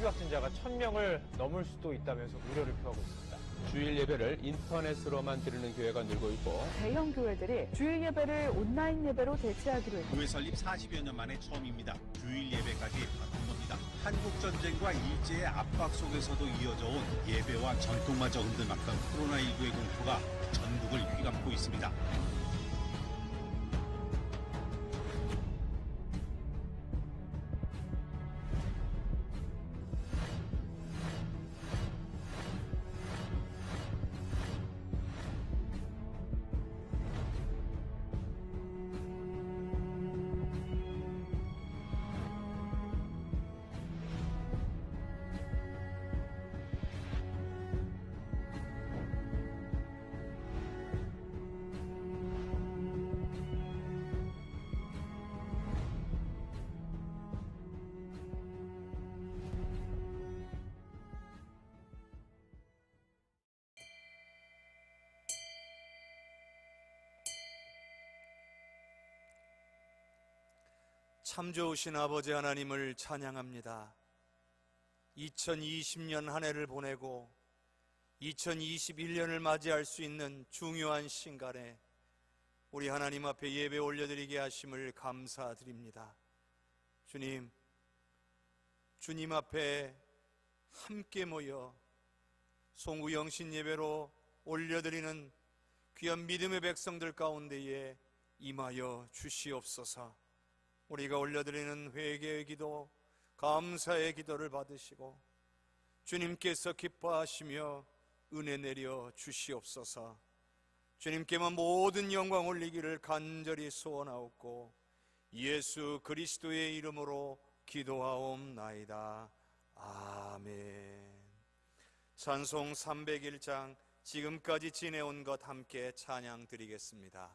신규 확진자가 1,000명을 넘을 수도 있다면서 우려를 표하고 있습니다. 주일 예배를 인터넷으로만 드리는 교회가 늘고 있고 대형 교회들이 주일 예배를 온라인 예배로 대체하기로 했고 교회 설립 40여 년 만에 처음입니다. 주일 예배까지 바꾼 겁니다. 한국전쟁과 일제의 압박 속에서도 이어져 온 예배와 전통마저 흔들막던 코로나19의 공포가 전국을 휘감고 있습니다. 참 좋으신 아버지 하나님을 찬양합니다. 2020년 한 해를 보내고 2021년을 맞이할 수 있는 중요한 신간에 우리 하나님 앞에 예배 올려드리게 하심을 감사드립니다. 주님 앞에 함께 모여 송구영신 예배로 올려드리는 귀한 믿음의 백성들 가운데에 임하여 주시옵소서. 우리가 올려드리는 회개의 기도, 감사의 기도를 받으시고 주님께서 기뻐하시며 은혜 내려 주시옵소서. 주님께만 모든 영광 올리기를 간절히 소원하옵고 예수 그리스도의 이름으로 기도하옵나이다. 아멘. 찬송 301장 지금까지 지내온 것 함께 찬양 드리겠습니다.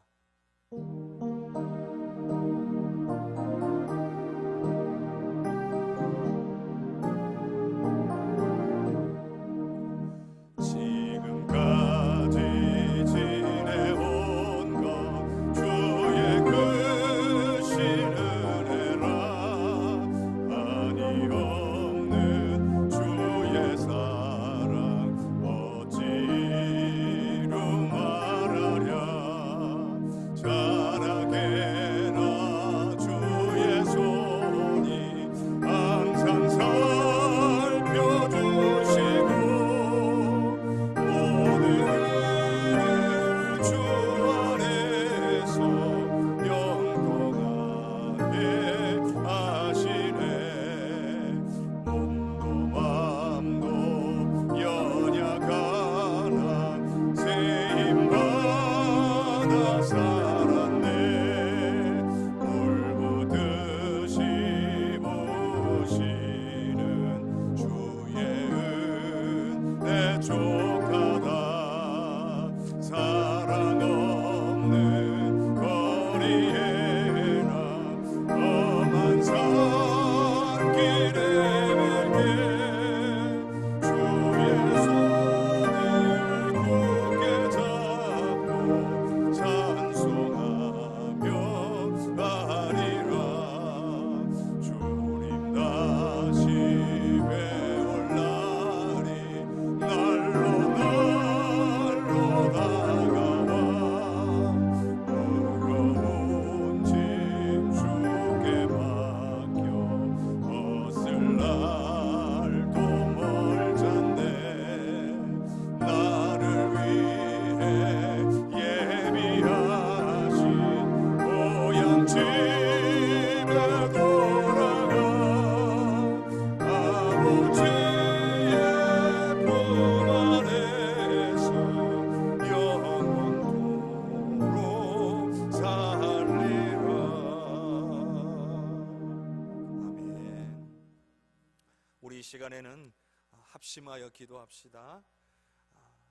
우리 이 시간에는 합심하여 기도합시다.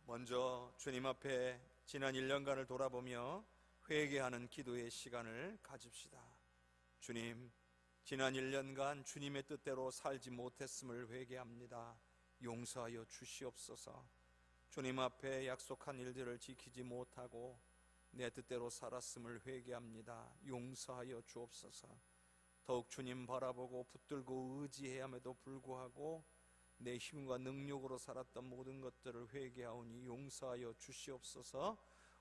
먼저 주님 앞에 지난 1년간을 돌아보며 회개하는 기도의 시간을 가집시다. 주님, 지난 1년간 주님의 뜻대로 살지 못했음을 회개합니다. 용서하여 주시옵소서. 주님 앞에 약속한 일들을 지키지 못하고 내 뜻대로 살았음을 회개합니다. 용서하여 주옵소서. 더욱 주님 바라보고 붙들고 의지해야 함에도 불구하고 내 힘과 능력으로 살았던 모든 것들을 회개하오니 용서하여 주시옵소서.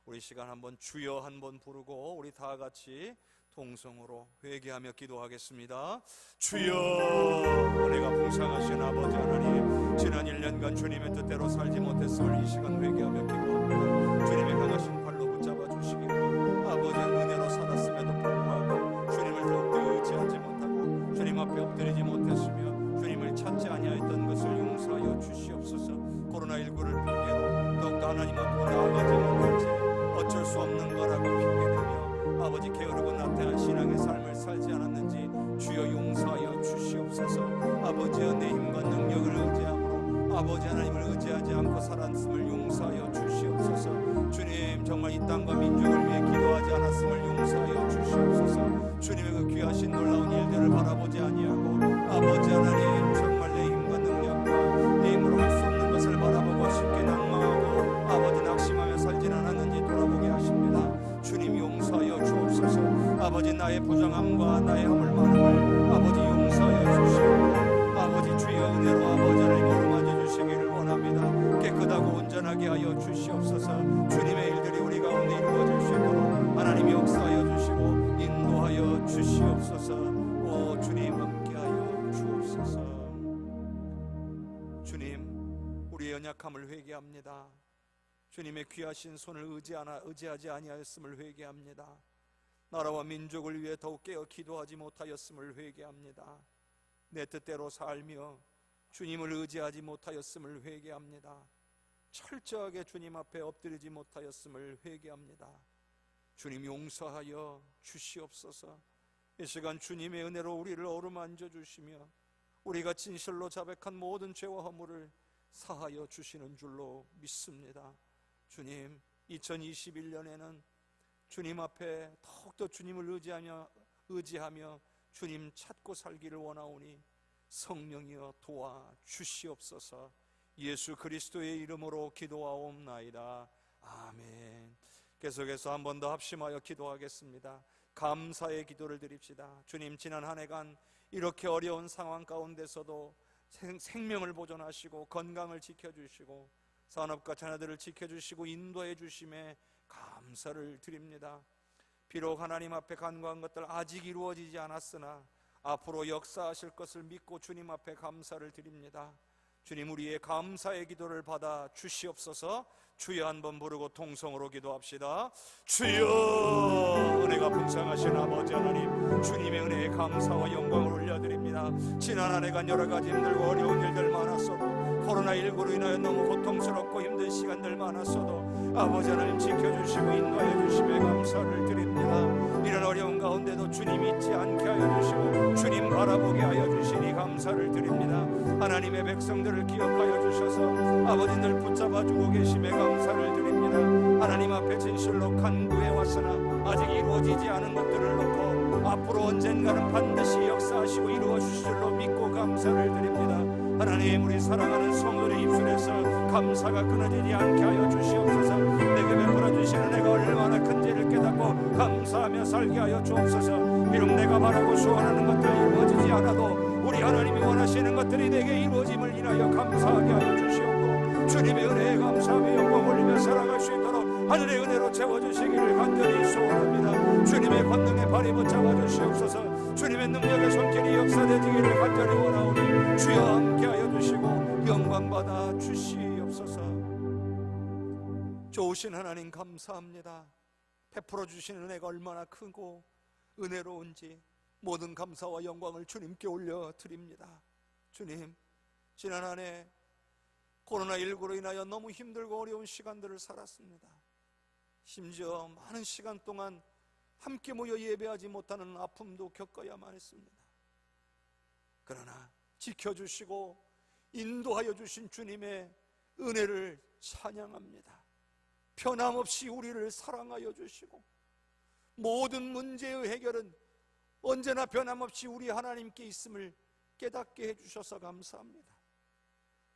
우리 시간 한번 주여 한번 부르고 우리 다 같이 동성으로 회개하며 기도하겠습니다. 주여, 은혜가 풍성하신 아버지 하나님, 지난 1년간 주님의 뜻대로 살지 못했음을 이 시간 회개하며 기도합니다. 주님의 강하신 팔로 붙잡아 주시기를 아버지의 은혜로 살았음에도 불구하고 주님을 더욱더 의지하지 못하고 주님 앞에 엎드리지 못했으며 주님을 찾지 아니하였던 것을 용서하여 주시옵소서. 코로나19를 핑계로 더욱더 하나님 앞으로 나아가지 못했지 어쩔 수 없는 거라고 핑계대며 아버지 게으르고 나태한 신앙의 삶을 살지 않았는지 주여 용서하여 주시옵소서. 아버지여, 내 힘과 능력을 의지함으로 아버지 하나님을 의지하지 않고 살았음을 용서하여 주시옵소서. 주님, 정말 이 땅과 민족을 위해 기도하지 않았음을 용서하여 주시옵소서. 주님의 그 귀하신 놀라운 일들을 바라보지 아니하고 아버지 하나님, 정말 내 힘과 능력과 내 힘으로 할 수 없는 것을 바라보고 쉽게 낭망하고 아버지 낙심하며 살진 않았는지 돌아보게 하십니다. 주님 용서하여 주옵소서. 아버지, 나의 부정함과 나의 허물만함을 아버지 용서하여 주시옵소서. 아버지, 주의 은혜로 아버지 하나님 어루만져 주시기를 원합니다. 깨끗하고 온전하게 하여 주시옵소서. 주님의 일들이 우리 가운데 이루어질 수 있도록 하나님이 역사하여 주시고 인도하여 주시옵소서. 오 주님, 함께하여 주옵소서. 주님, 우리의 연약함을 회개합니다. 주님의 귀하신 손을 의지하지 아니하였음을 회개합니다. 나라와 민족을 위해 더욱 깨어 기도하지 못하였음을 회개합니다. 내 뜻대로 살며 주님을 의지하지 못하였음을 회개합니다. 철저하게 주님 앞에 엎드리지 못하였음을 회개합니다. 주님 용서하여 주시옵소서. 이 시간 주님의 은혜로 우리를 어루만져 주시며 우리가 진실로 자백한 모든 죄와 허물을 사하여 주시는 줄로 믿습니다. 주님, 2021년에는 주님 앞에 더욱더 주님을 의지하며 주님 찾고 살기를 원하오니 성령이여 도와 주시옵소서. 예수 그리스도의 이름으로 기도하옵나이다. 아멘. 계속해서 한 번 더 합심하여 기도하겠습니다. 감사의 기도를 드립시다. 주님, 지난 한 해간 이렇게 어려운 상황 가운데서도 생명을 보존하시고 건강을 지켜주시고 산업과 자녀들을 지켜주시고 인도해 주심에 감사를 드립니다. 비록 하나님 앞에 간구한 것들 아직 이루어지지 않았으나 앞으로 역사하실 것을 믿고 주님 앞에 감사를 드립니다. 주님, 우리의 감사의 기도를 받아 주시옵소서. 주여 한번 부르고 통성으로 기도합시다. 주여, 은혜가 풍성하신 아버지 하나님, 주님의 은혜에 감사와 영광을 올려드립니다. 지난 한 해간 여러 가지 힘들고 어려운 일들 많았어도, 코로나19로 인하여 너무 고통스럽고 힘든 시간들 많았어도 아버지 하나님 지켜주시고 인도하여 주심에 감사를 드립니다. 이런 어려운 가운데도 주님 잊지 않게 하여 주시고 주님 바라보게 하여 주시니 감사를 드립니다. 하나님의 백성들을 기억하여 주셔서 아버지 늘 붙잡아주고 계심에 감사를 드립니다. 하나님 앞에 진실로 간구해 왔으나 아직 이루어지지 않은 것들을 놓고 앞으로 언젠가는 반드시 역사하시고 이루어 주실 줄로 믿고 감사를 드립니다. 하나님, 우리 사랑하는 성도의 입술에서 감사가 끊어지지 않게 하여 주시옵소서. 내게 베풀어 주시는 내가 얼마나 큰지를 깨닫고 감사하며 살게 하여 주옵소서. 비록 내가 바라고 소원하는 것들이 이루어지지 않아도 우리 하나님이 원하시는 것들이 내게 이루어짐을 인하여 감사하게 하여 주시옵고 주님의 은혜에 감사하며 영광 올리며 살아갈 수 있도록 하늘의 은혜로 채워주시기를 간절히 소원합니다. 주님의 권능에 발이 붙잡아 주시옵소서. 주님의 능력의 손길이 역사되기를 간절히 원하오니 주여 함께하여 주시고 영광 받아 주시옵소서. 좋으신 하나님 감사합니다. 베풀어 주시는 은혜가 얼마나 크고 은혜로운지 모든 감사와 영광을 주님께 올려드립니다. 주님, 지난 한 해 코로나19로 인하여 너무 힘들고 어려운 시간들을 살았습니다. 심지어 많은 시간 동안 함께 모여 예배하지 못하는 아픔도 겪어야만 했습니다. 그러나 지켜주시고 인도하여 주신 주님의 은혜를 찬양합니다. 변함없이 우리를 사랑하여 주시고 모든 문제의 해결은 언제나 변함없이 우리 하나님께 있음을 깨닫게 해주셔서 감사합니다.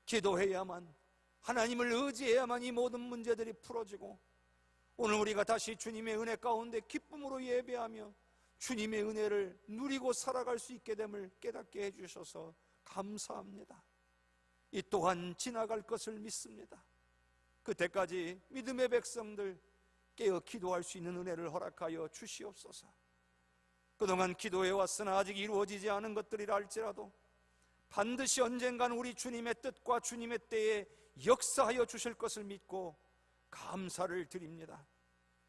기도해야만, 하나님을 의지해야만 이 모든 문제들이 풀어지고 오늘 우리가 다시 주님의 은혜 가운데 기쁨으로 예배하며 주님의 은혜를 누리고 살아갈 수 있게 됨을 깨닫게 해주셔서 감사합니다. 이 또한 지나갈 것을 믿습니다. 그때까지 믿음의 백성들 깨어 기도할 수 있는 은혜를 허락하여 주시옵소서. 그동안 기도해 왔으나 아직 이루어지지 않은 것들이라 할지라도 반드시 언젠간 우리 주님의 뜻과 주님의 때에 역사하여 주실 것을 믿고 감사를 드립니다.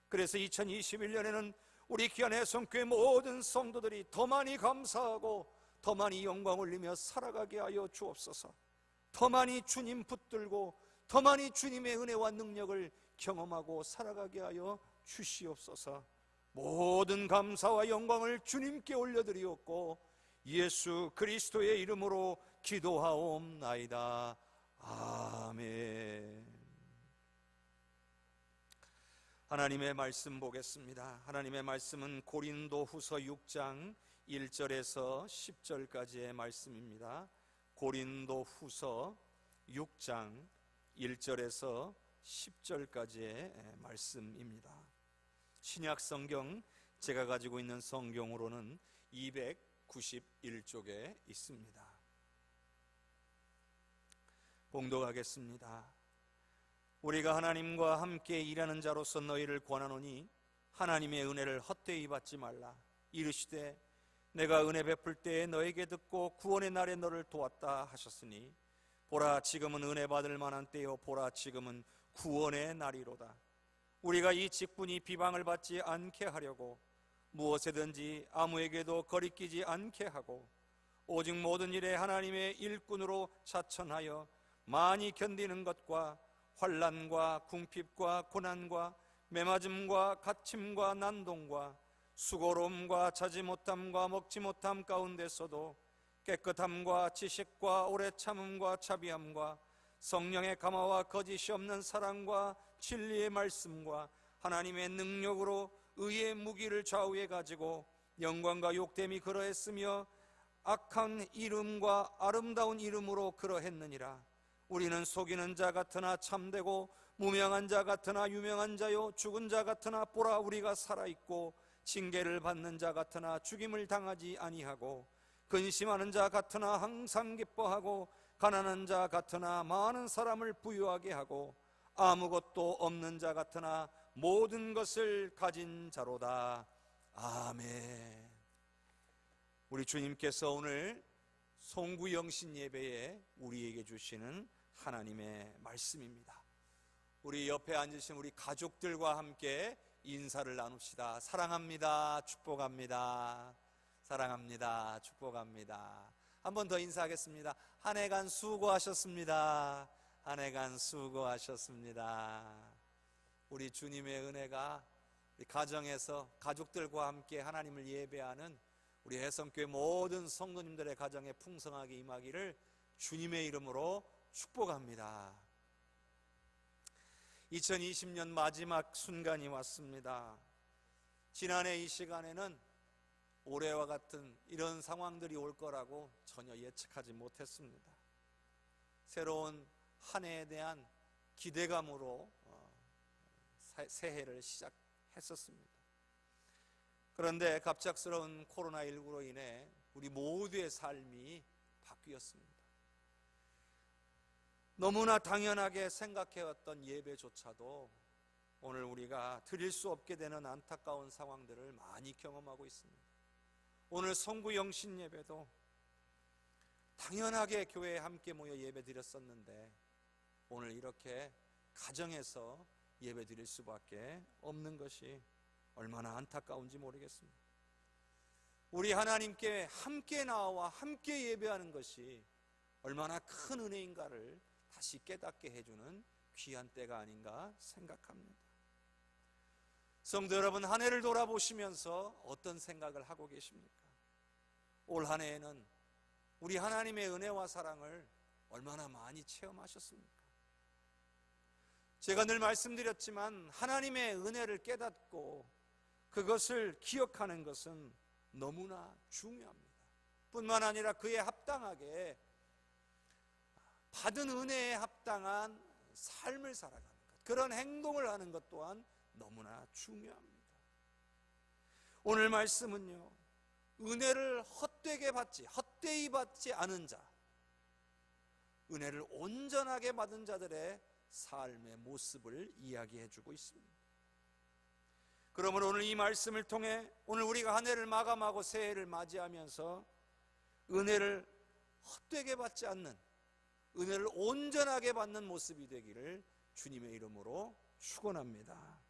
그래서 2021년에는 우리 귀한 해성교회 모든 성도들이 더 많이 감사하고 더 많이 영광 올리며 살아가게 하여 주옵소서. 더 많이 주님 붙들고 더 많이 주님의 은혜와 능력을 경험하고 살아가게 하여 주시옵소서. 모든 감사와 영광을 주님께 올려드리옵고 예수 그리스도의 이름으로 기도하옵나이다. 아멘. 하나님의 말씀 보겠습니다. 하나님의 말씀은 고린도후서 6장 1절에서 10절까지의 말씀입니다. 고린도후서 6장 1절에서 10절까지의 말씀입니다. 신약 성경 제가 가지고 있는 성경으로는 291쪽에 있습니다. 봉독하겠습니다. 우리가 하나님과 함께 일하는 자로서 너희를 권하노니 하나님의 은혜를 헛되이 받지 말라. 이르시되 내가 은혜 베풀 때에 너에게 듣고 구원의 날에 너를 도왔다 하셨으니 보라 지금은 은혜 받을 만한 때요 보라 지금은 구원의 날이로다. 우리가 이 직분이 비방을 받지 않게 하려고 무엇에든지 아무에게도 거리끼지 않게 하고 오직 모든 일에 하나님의 일꾼으로 자천하여 많이 견디는 것과 환난과 궁핍과 고난과 매맞음과 갇힘과 난동과 수고로움과 자지 못함과 먹지 못함 가운데서도 깨끗함과 지식과 오래 참음과 자비함과 성령의 감화와 거짓이 없는 사랑과 진리의 말씀과 하나님의 능력으로 의의 무기를 좌우에 가지고 영광과 욕됨이 그러했으며 악한 이름과 아름다운 이름으로 그러했느니라. 우리는 속이는 자 같으나 참되고 무명한 자 같으나 유명한 자요 죽은 자 같으나 보라 우리가 살아있고 징계를 받는 자 같으나 죽임을 당하지 아니하고 근심하는 자 같으나 항상 기뻐하고 가난한 자 같으나 많은 사람을 부유하게 하고 아무것도 없는 자 같으나 모든 것을 가진 자로다. 아멘. 우리 주님께서 오늘 송구영신 예배에 우리에게 주시는 하나님의 말씀입니다. 우리 옆에 앉으신 우리 가족들과 함께 인사를 나눕시다. 사랑합니다. 축복합니다. 사랑합니다. 축복합니다. 한 번 더 인사하겠습니다. 한 해간 수고하셨습니다. 한 해간 수고하셨습니다. 우리 주님의 은혜가 우리 가정에서 가족들과 함께 하나님을 예배하는 우리 해성교회 모든 성도님들의 가정에 풍성하게 임하기를 주님의 이름으로 축복합니다. 2020년 마지막 순간이 왔습니다. 지난해 이 시간에는 올해와 같은 이런 상황들이 올 거라고 전혀 예측하지 못했습니다. 새로운 한 해에 대한 기대감으로 새해를 시작했었습니다. 그런데 갑작스러운 코로나19로 인해 우리 모두의 삶이 바뀌었습니다. 너무나 당연하게 생각해왔던 예배조차도 오늘 우리가 드릴 수 없게 되는 안타까운 상황들을 많이 경험하고 있습니다. 오늘 성구영신 예배도 당연하게 교회에 함께 모여 예배 드렸었는데 오늘 이렇게 가정에서 예배 드릴 수밖에 없는 것이 얼마나 안타까운지 모르겠습니다. 우리 하나님께 함께 나와 함께 예배하는 것이 얼마나 큰 은혜인가를 다시 깨닫게 해주는 귀한 때가 아닌가 생각합니다. 성도 여러분, 한 해를 돌아보시면서 어떤 생각을 하고 계십니까? 올 한 해에는 우리 하나님의 은혜와 사랑을 얼마나 많이 체험하셨습니까? 제가 늘 말씀드렸지만 하나님의 은혜를 깨닫고 그것을 기억하는 것은 너무나 중요합니다. 뿐만 아니라 그에 합당하게 받은 은혜에 합당한 삶을 살아가는 것, 그런 행동을 하는 것 또한 너무나 중요합니다. 오늘 말씀은요, 은혜를 헛되이 받지 않은 자, 은혜를 온전하게 받은 자들의 삶의 모습을 이야기해 주고 있습니다. 그러므로 오늘 이 말씀을 통해 오늘 우리가 한 해를 마감하고 새해를 맞이하면서 은혜를 헛되게 받지 않는, 은혜를 온전하게 받는 모습이 되기를 주님의 이름으로 축원합니다.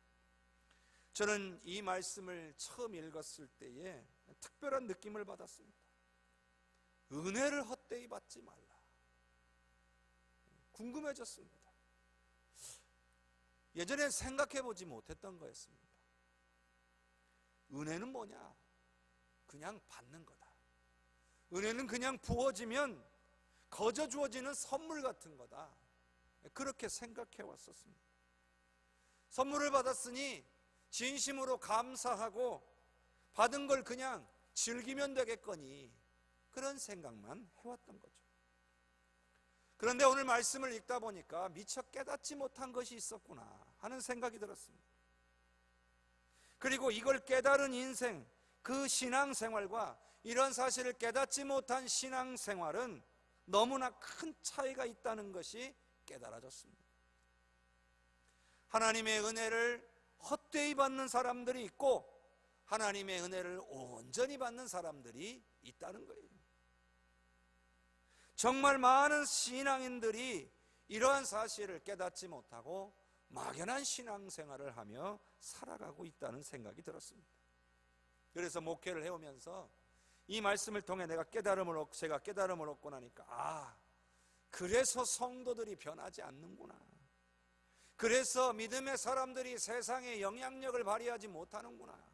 저는 이 말씀을 처음 읽었을 때에 특별한 느낌을 받았습니다. 은혜를 헛되이 받지 말라. 궁금해졌습니다. 예전에 생각해 보지 못했던 거였습니다. 은혜는 뭐냐? 그냥 받는 거다. 은혜는 그냥 부어지면 거저 주어지는 선물 같은 거다. 그렇게 생각해 왔었습니다. 선물을 받았으니 진심으로 감사하고 받은 걸 그냥 즐기면 되겠거니 그런 생각만 해왔던 거죠. 그런데 오늘 말씀을 읽다 보니까 미처 깨닫지 못한 것이 있었구나 하는 생각이 들었습니다. 그리고 이걸 깨달은 인생, 그 신앙생활과 이런 사실을 깨닫지 못한 신앙생활은 너무나 큰 차이가 있다는 것이 깨달아졌습니다. 하나님의 은혜를 헛되이 받는 사람들이 있고 하나님의 은혜를 온전히 받는 사람들이 있다는 거예요. 정말 많은 신앙인들이 이러한 사실을 깨닫지 못하고 막연한 신앙생활을 하며 살아가고 있다는 생각이 들었습니다. 그래서 목회를 해오면서 이 말씀을 통해 제가 깨달음을 얻고 나니까 그래서 성도들이 변하지 않는구나. 그래서 믿음의 사람들이 세상에 영향력을 발휘하지 못하는구나.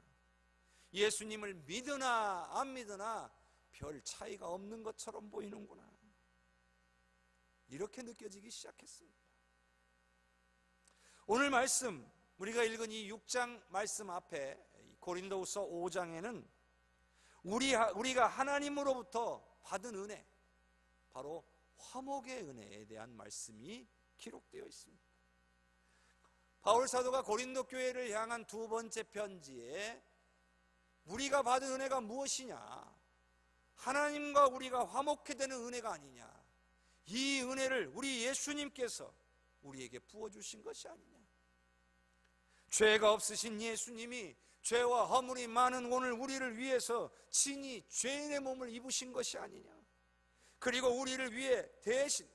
예수님을 믿으나 안 믿으나 별 차이가 없는 것처럼 보이는구나. 이렇게 느껴지기 시작했습니다. 오늘 말씀, 우리가 읽은 이 6장 말씀 앞에 고린도후서 5장에는 우리가 하나님으로부터 받은 은혜, 바로 화목의 은혜에 대한 말씀이 기록되어 있습니다. 바울 사도가 고린도 교회를 향한 두 번째 편지에 우리가 받은 은혜가 무엇이냐? 하나님과 우리가 화목해 되는 은혜가 아니냐? 이 은혜를 우리 예수님께서 우리에게 부어주신 것이 아니냐? 죄가 없으신 예수님이 죄와 허물이 많은 오늘 우리를 위해서 친히 죄인의 몸을 입으신 것이 아니냐? 그리고 우리를 위해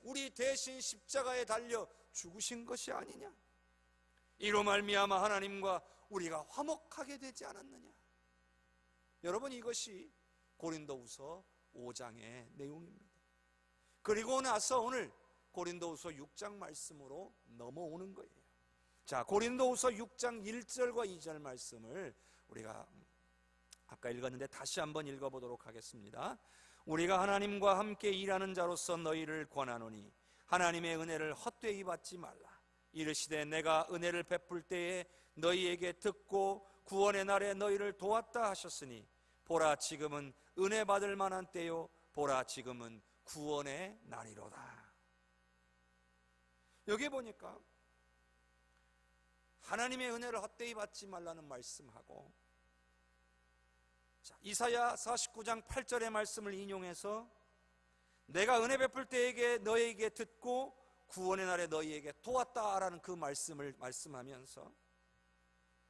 우리 대신 십자가에 달려 죽으신 것이 아니냐? 이로 말미암아 하나님과 우리가 화목하게 되지 않았느냐? 여러분, 이것이 고린도후서 5장의 내용입니다. 그리고 나서 오늘 고린도후서 6장 말씀으로 넘어오는 거예요. 자, 고린도후서 6장 1절과 2절 말씀을 우리가 아까 읽었는데 다시 한번 읽어보도록 하겠습니다. 우리가 하나님과 함께 일하는 자로서 너희를 권하노니 하나님의 은혜를 헛되이 받지 말라. 이르시되 내가 은혜를 베풀 때에 너희에게 듣고 구원의 날에 너희를 도왔다 하셨으니 보라 지금은 은혜 받을 만한 때요 보라 지금은 구원의 날이로다. 여기 보니까 하나님의 은혜를 헛되이 받지 말라는 말씀하고, 자, 이사야 49장 8절의 말씀을 인용해서 내가 은혜 베풀 때에게 너희에게 듣고 구원의 날에 너희에게 도왔다라는 그 말씀을 말씀하면서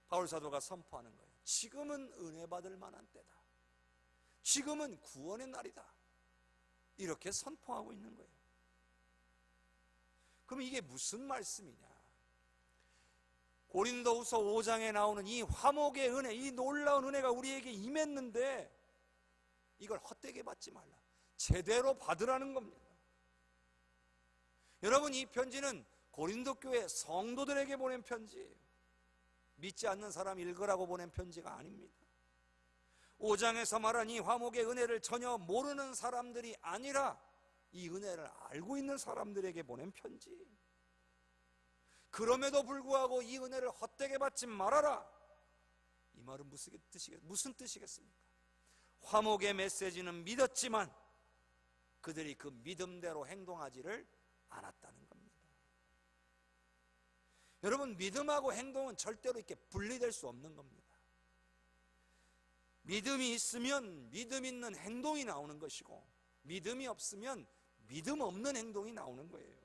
바울 사도가 선포하는 거예요. 지금은 은혜 받을 만한 때다. 지금은 구원의 날이다. 이렇게 선포하고 있는 거예요. 그럼 이게 무슨 말씀이냐? 고린도후서 5장에 나오는 이 화목의 은혜, 이 놀라운 은혜가 우리에게 임했는데 이걸 헛되게 받지 말라. 제대로 받으라는 겁니다. 여러분, 이 편지는 고린도 교회 성도들에게 보낸 편지예요. 믿지 않는 사람 읽으라고 보낸 편지가 아닙니다. 5장에서 말한 이 화목의 은혜를 전혀 모르는 사람들이 아니라 이 은혜를 알고 있는 사람들에게 보낸 편지. 그럼에도 불구하고 이 은혜를 헛되게 받지 말아라. 이 말은 무슨 뜻이겠습니까? 화목의 메시지는 믿었지만 그들이 그 믿음대로 행동하지를 않았다는 겁니다. 여러분, 믿음하고 행동은 절대로 이렇게 분리될 수 없는 겁니다. 믿음이 있으면 믿음 있는 행동이 나오는 것이고, 믿음이 없으면 믿음 없는 행동이 나오는 거예요.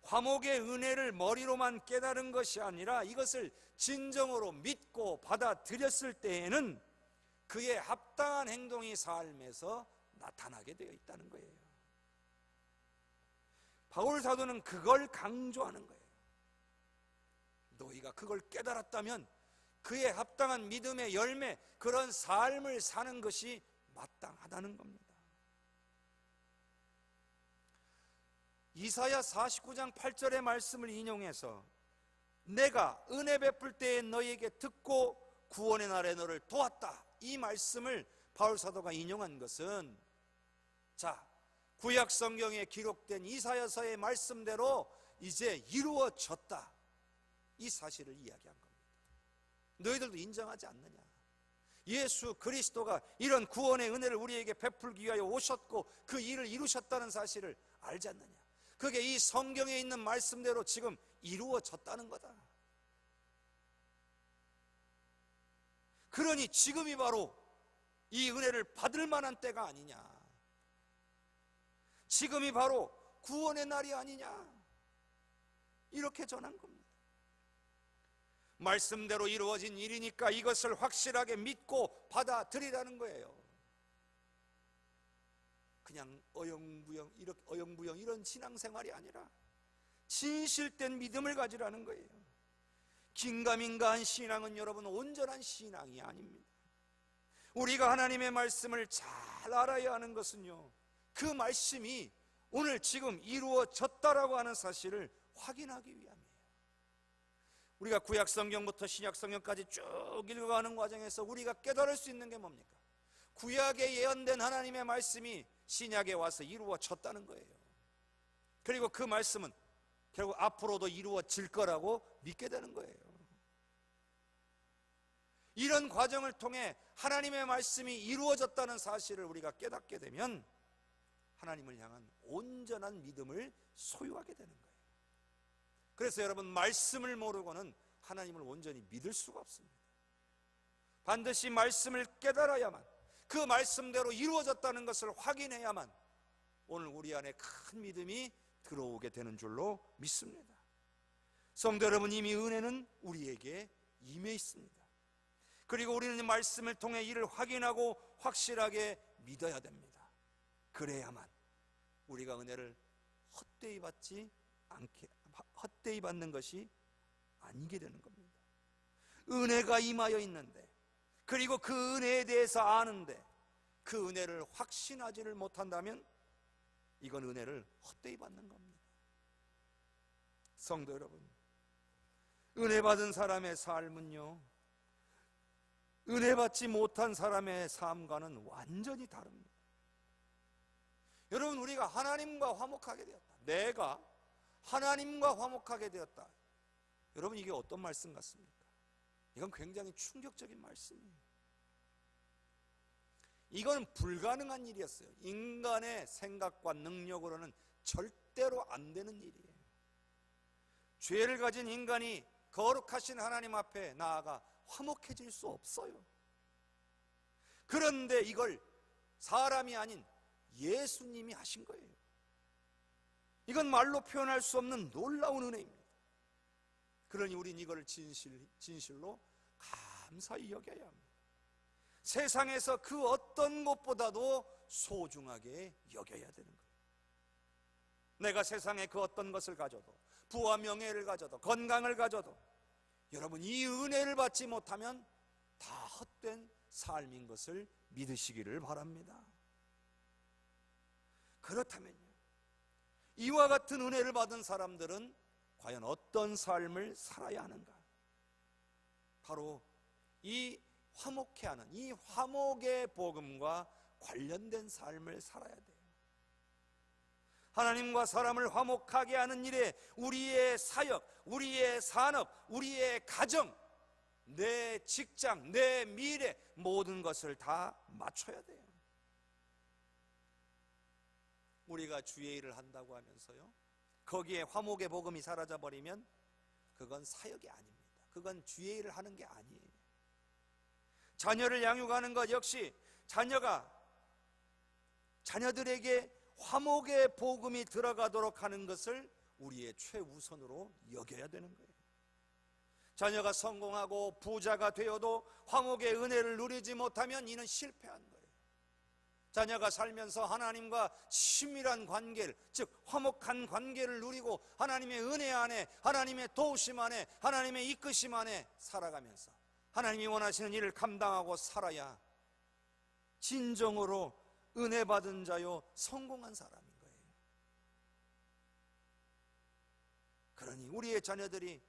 화목의 은혜를 머리로만 깨달은 것이 아니라 이것을 진정으로 믿고 받아들였을 때에는 그에 합당한 행동이 삶에서 나타나게 되어 있다는 거예요. 바울 사도는 그걸 강조하는 거예요. 너희가 그걸 깨달았다면 그에 합당한 믿음의 열매, 그런 삶을 사는 것이 마땅하다는 겁니다. 이사야 49장 8절의 말씀을 인용해서 내가 은혜 베풀 때에 너희에게 듣고 구원의 날에 너를 도왔다, 이 말씀을 바울 사도가 인용한 것은, 자, 구약 성경에 기록된 이사야서의 말씀대로 이제 이루어졌다, 이 사실을 이야기한 겁니다. 너희들도 인정하지 않느냐? 예수 그리스도가 이런 구원의 은혜를 우리에게 베풀기 위하여 오셨고 그 일을 이루셨다는 사실을 알지 않느냐? 그게 이 성경에 있는 말씀대로 지금 이루어졌다는 거다. 그러니 지금이 바로 이 은혜를 받을 만한 때가 아니냐, 지금이 바로 구원의 날이 아니냐, 이렇게 전한 겁니다. 말씀대로 이루어진 일이니까 이것을 확실하게 믿고 받아들이라는 거예요. 그냥 어영부영 이런 신앙생활이 아니라 진실된 믿음을 가지라는 거예요. 긴가민가한 신앙은 여러분 온전한 신앙이 아닙니다. 우리가 하나님의 말씀을 잘 알아야 하는 것은요, 그 말씀이 오늘 지금 이루어졌다라고 하는 사실을 확인하기 위함이에요. 우리가 구약 성경부터 신약 성경까지 쭉 읽어가는 과정에서 우리가 깨달을 수 있는 게 뭡니까? 구약에 예언된 하나님의 말씀이 신약에 와서 이루어졌다는 거예요. 그리고 그 말씀은 결국 앞으로도 이루어질 거라고 믿게 되는 거예요. 이런 과정을 통해 하나님의 말씀이 이루어졌다는 사실을 우리가 깨닫게 되면 하나님을 향한 온전한 믿음을 소유하게 되는 거예요. 그래서 여러분, 말씀을 모르고는 하나님을 온전히 믿을 수가 없습니다. 반드시 말씀을 깨달아야만, 그 말씀대로 이루어졌다는 것을 확인해야만 오늘 우리 안에 큰 믿음이 들어오게 되는 줄로 믿습니다. 성도 여러분, 이미 은혜는 우리에게 임해 있습니다. 그리고 우리는 이 말씀을 통해 이를 확인하고 확실하게 믿어야 됩니다. 그래야만 우리가 은혜를 헛되이 받는 것이 아니게 되는 겁니다. 은혜가 임하여 있는데, 그리고 그 은혜에 대해서 아는데 그 은혜를 확신하지를 못한다면 이건 은혜를 헛되이 받는 겁니다. 성도 여러분, 은혜 받은 사람의 삶은요, 은혜 받지 못한 사람의 삶과는 완전히 다릅니다. 여러분, 우리가 하나님과 화목하게 되었다, 내가 하나님과 화목하게 되었다, 여러분, 이게 어떤 말씀 같습니까? 이건 굉장히 충격적인 말씀이에요. 이건 불가능한 일이었어요. 인간의 생각과 능력으로는 절대로 안 되는 일이에요. 죄를 가진 인간이 거룩하신 하나님 앞에 나아가 화목해질 수 없어요. 그런데 이걸 사람이 아닌 예수님이 하신 거예요. 이건 말로 표현할 수 없는 놀라운 은혜입니다. 그러니 우린 이걸 진실로 감사히 여겨야 합니다. 세상에서 그 어떤 것보다도 소중하게 여겨야 되는 거예요. 내가 세상에 그 어떤 것을 가져도, 부와 명예를 가져도, 건강을 가져도, 여러분, 이 은혜를 받지 못하면 다 헛된 삶인 것을 믿으시기를 바랍니다. 그렇다면요, 이와 같은 은혜를 받은 사람들은 과연 어떤 삶을 살아야 하는가? 바로 이 화목해 하는, 이 화목의 복음과 관련된 삶을 살아야 돼요. 하나님과 사람을 화목하게 하는 일에 우리의 사역, 우리의 산업, 우리의 가정, 내 직장, 내 미래, 모든 것을 다 맞춰야 돼요. 우리가 주의 일을 한다고 하면서요, 거기에 화목의 복음이 사라져버리면 그건 사역이 아닙니다. 그건 주의 일을 하는 게 아니에요. 자녀를 양육하는 것 역시 자녀들에게 화목의 복음이 들어가도록 하는 것을 우리의 최우선으로 여겨야 되는 거예요. 자녀가 성공하고 부자가 되어도 화목의 은혜를 누리지 못하면 이는 실패한 거예요. 자녀가 살면서 하나님과 친밀한 관계를, 즉 화목한 관계를 누리고 하나님의 은혜 안에, 하나님의 도우심 안에, 하나님의 이끄심 안에 살아가면서 하나님이 원하시는 일을 감당하고 살아야 진정으로 은혜 받은 자요 성공한 사람인 거예요. 그러니 우리의 자녀들이